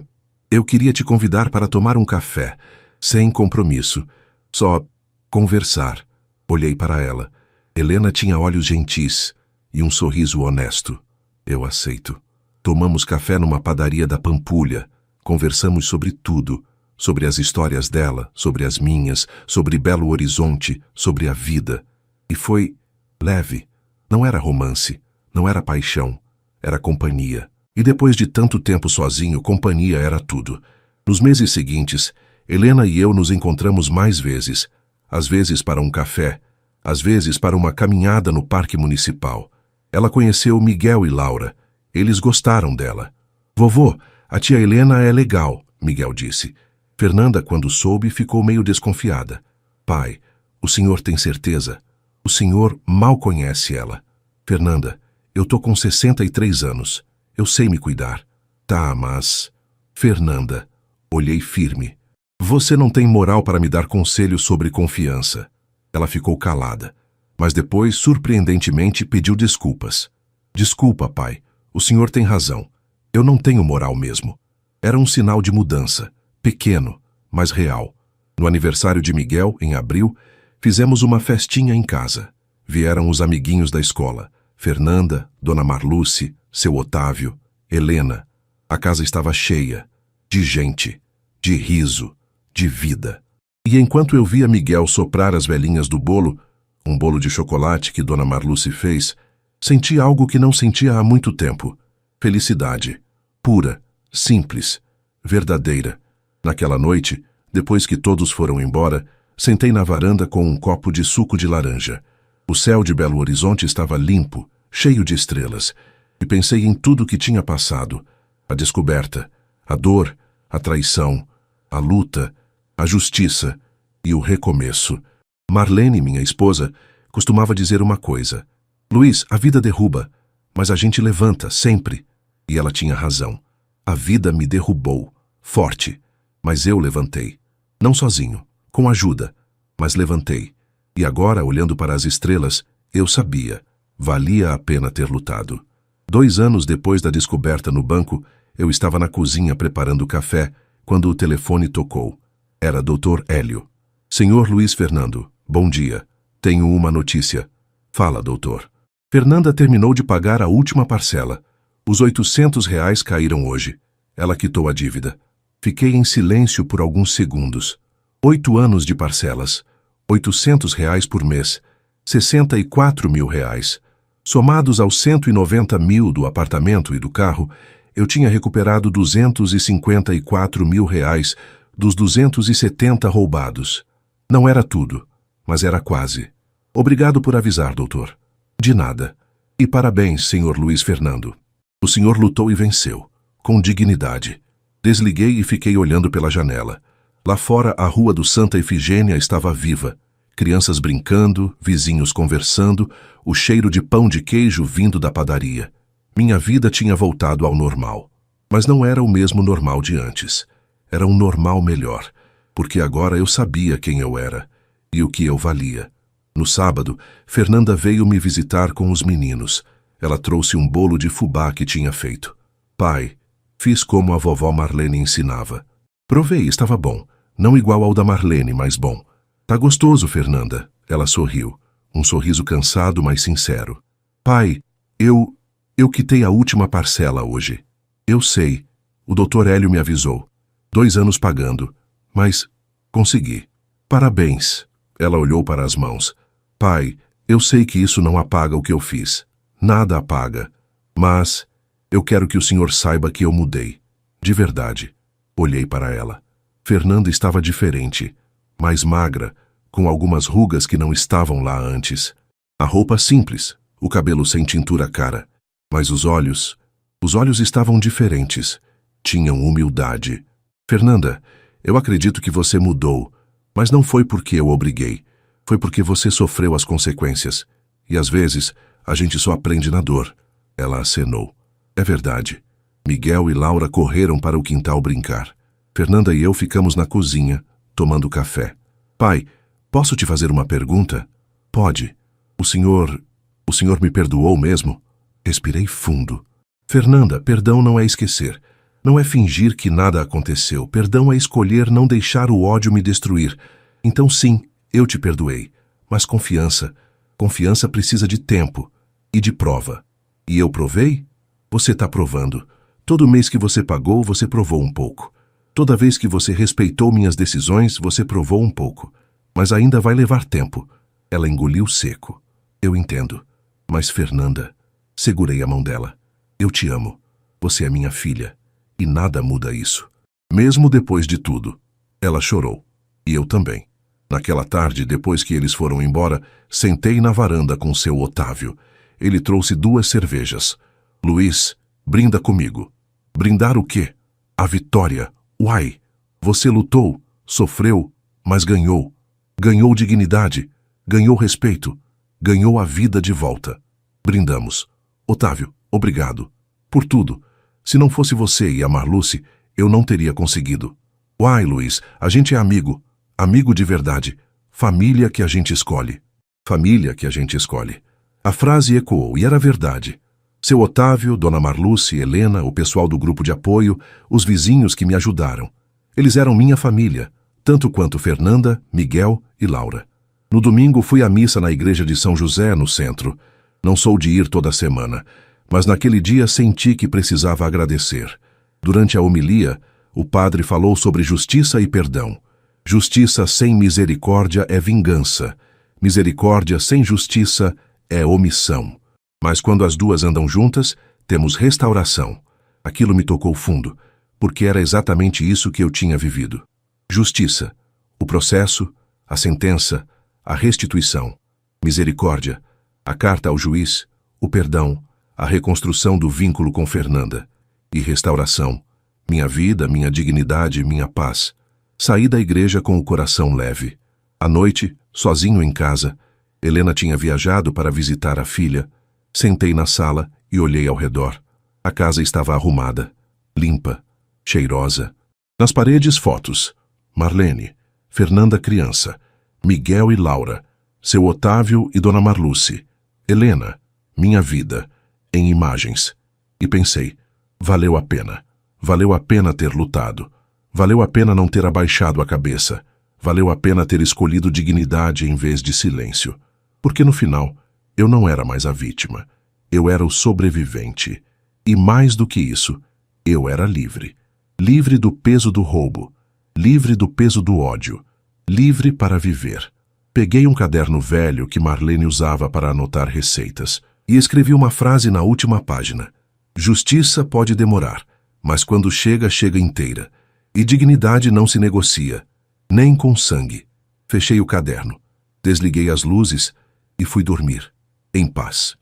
Speaker 1: eu queria te convidar para tomar um café, sem compromisso, só conversar. Olhei para ela. Helena tinha olhos gentis e um sorriso honesto. Eu aceito. Tomamos café numa padaria da Pampulha. Conversamos sobre tudo, sobre as histórias dela, sobre as minhas, sobre Belo Horizonte, sobre a vida. E foi leve. Não era romance, não era paixão, era companhia. E depois de tanto tempo sozinho, companhia era tudo. Nos meses seguintes, Helena e eu nos encontramos mais vezes. Às vezes para um café, às vezes para uma caminhada no parque municipal. Ela conheceu Miguel e Laura. Eles gostaram dela. Vovô, a tia Helena é legal, Miguel disse. Fernanda, quando soube, ficou meio desconfiada. Pai, o senhor tem certeza? O senhor mal conhece ela. Fernanda, eu tô com 63 anos. Eu sei me cuidar. Tá, mas... Fernanda, olhei firme. Você não tem moral para me dar conselhos sobre confiança. Ela ficou calada, mas depois, surpreendentemente, pediu desculpas. Desculpa, pai. O senhor tem razão. Eu não tenho moral mesmo. Era um sinal de mudança. Pequeno, mas real. No aniversário de Miguel, em abril, fizemos uma festinha em casa. Vieram os amiguinhos da escola. Fernanda, Dona Marluce, seu Otávio, Helena. A casa estava cheia. De gente. De riso. De vida. E enquanto eu via Miguel soprar as velhinhas do bolo, um bolo de chocolate que Dona Marluce fez, senti algo que não sentia há muito tempo. Felicidade. Pura. Simples. Verdadeira. Naquela noite, depois que todos foram embora, sentei na varanda com um copo de suco de laranja. O céu de Belo Horizonte estava limpo, cheio de estrelas, e pensei em tudo que tinha passado. A descoberta, a dor, a traição, a luta, a justiça e o recomeço. Marlene, minha esposa, costumava dizer uma coisa. Luiz, a vida derruba, mas a gente levanta, sempre. E ela tinha razão. A vida me derrubou, forte, mas eu levantei. Não sozinho, com ajuda, mas levantei. E agora, olhando para as estrelas, eu sabia, valia a pena ter lutado. 2 anos depois da descoberta no banco, eu estava na cozinha preparando café, quando o telefone tocou. Era Dr. Hélio. Senhor Luiz Fernando, bom dia. Tenho uma notícia. Fala, doutor. Fernanda terminou de pagar a última parcela. Os R$ 800 caíram hoje. Ela quitou a dívida. Fiquei em silêncio por alguns segundos. 8 anos de parcelas. R$ 800 por mês. R$ 64 mil. Somados aos 190 mil do apartamento e do carro, eu tinha recuperado R$ 254 mil dos 270 roubados. Não era tudo, mas era quase. Obrigado por avisar, doutor. De nada. E parabéns, senhor Luiz Fernando. O senhor lutou e venceu, com dignidade. Desliguei e fiquei olhando pela janela. Lá fora, a rua do Santa Efigênia estava viva. Crianças brincando, vizinhos conversando, o cheiro de pão de queijo vindo da padaria. Minha vida tinha voltado ao normal. Mas não era o mesmo normal de antes. Era um normal melhor, porque agora eu sabia quem eu era e o que eu valia. No sábado, Fernanda veio me visitar com os meninos. Ela trouxe um bolo de fubá que tinha feito. Pai, fiz como a vovó Marlene ensinava. Provei, estava bom. Não igual ao da Marlene, mas bom. Tá gostoso, Fernanda. Ela sorriu. Um sorriso cansado, mas sincero. Pai, eu quitei a última parcela hoje. Eu sei. O Dr. Hélio me avisou. 2 anos pagando. Mas consegui. Parabéns. Ela olhou para as mãos. Pai, eu sei que isso não apaga o que eu fiz. Nada apaga. Mas eu quero que o senhor saiba que eu mudei. De verdade. Olhei para ela. Fernanda estava diferente. Mais magra, com algumas rugas que não estavam lá antes. A roupa simples, o cabelo sem tintura cara. Mas os olhos estavam diferentes. Tinham humildade. Fernanda, eu acredito que você mudou, mas não foi porque eu obriguei. Foi porque você sofreu as consequências. E às vezes, a gente só aprende na dor. Ela acenou. É verdade. Miguel e Laura correram para o quintal brincar. Fernanda e eu ficamos na cozinha, tomando café. Pai, posso te fazer uma pergunta? Pode. O senhor me perdoou mesmo? Respirei fundo. Fernanda, perdão não é esquecer. Não é fingir que nada aconteceu. Perdão é escolher não deixar o ódio me destruir. Então sim, eu te perdoei. Mas confiança precisa de tempo e de prova. E eu provei? Você está provando. Todo mês que você pagou, você provou um pouco. Toda vez que você respeitou minhas decisões, você provou um pouco. Mas ainda vai levar tempo. Ela engoliu seco. Eu entendo. Mas, Fernanda, segurei a mão dela. Eu te amo. Você é minha filha. E nada muda isso. Mesmo depois de tudo. Ela chorou. E eu também. Naquela tarde, depois que eles foram embora, sentei na varanda com seu Otávio. Ele trouxe 2 cervejas. Luiz, brinda comigo. Brindar o quê? A vitória. Uai! Você lutou, sofreu, mas ganhou. Ganhou dignidade, ganhou respeito, ganhou a vida de volta. Brindamos. Otávio, obrigado. Por tudo. Se não fosse você e a Marluce, eu não teria conseguido. Uai, Luiz, a gente é amigo. Amigo de verdade. Família que a gente escolhe. Família que a gente escolhe. A frase ecoou e era verdade. Seu Otávio, Dona Marluce, Helena, o pessoal do grupo de apoio, os vizinhos que me ajudaram. Eles eram minha família, tanto quanto Fernanda, Miguel e Laura. No domingo fui à missa na igreja de São José, no centro. Não sou de ir toda semana, mas naquele dia senti que precisava agradecer. Durante a homilia, o padre falou sobre justiça e perdão. Justiça sem misericórdia é vingança. Misericórdia sem justiça é omissão. Mas quando as duas andam juntas, temos restauração. Aquilo me tocou fundo, porque era exatamente isso que eu tinha vivido. Justiça, o processo, a sentença, a restituição. Misericórdia, a carta ao juiz, o perdão, a reconstrução do vínculo com Fernanda. E restauração, minha vida, minha dignidade, minha paz. Saí da igreja com o coração leve. À noite, sozinho em casa, Helena tinha viajado para visitar a filha. Sentei na sala e olhei ao redor. A casa estava arrumada, limpa, cheirosa. Nas paredes, fotos. Marlene, Fernanda criança, Miguel e Laura, seu Otávio e Dona Marluce, Helena, minha vida, em imagens. E pensei, valeu a pena. Valeu a pena ter lutado. Valeu a pena não ter abaixado a cabeça. Valeu a pena ter escolhido dignidade em vez de silêncio. Porque no final, eu não era mais a vítima. Eu era o sobrevivente. E mais do que isso, eu era livre. Livre do peso do roubo. Livre do peso do ódio. Livre para viver. Peguei um caderno velho que Marlene usava para anotar receitas e escrevi uma frase na última página. Justiça pode demorar, mas quando chega, chega inteira. E dignidade não se negocia, nem com sangue. Fechei o caderno, desliguei as luzes e fui dormir, em paz.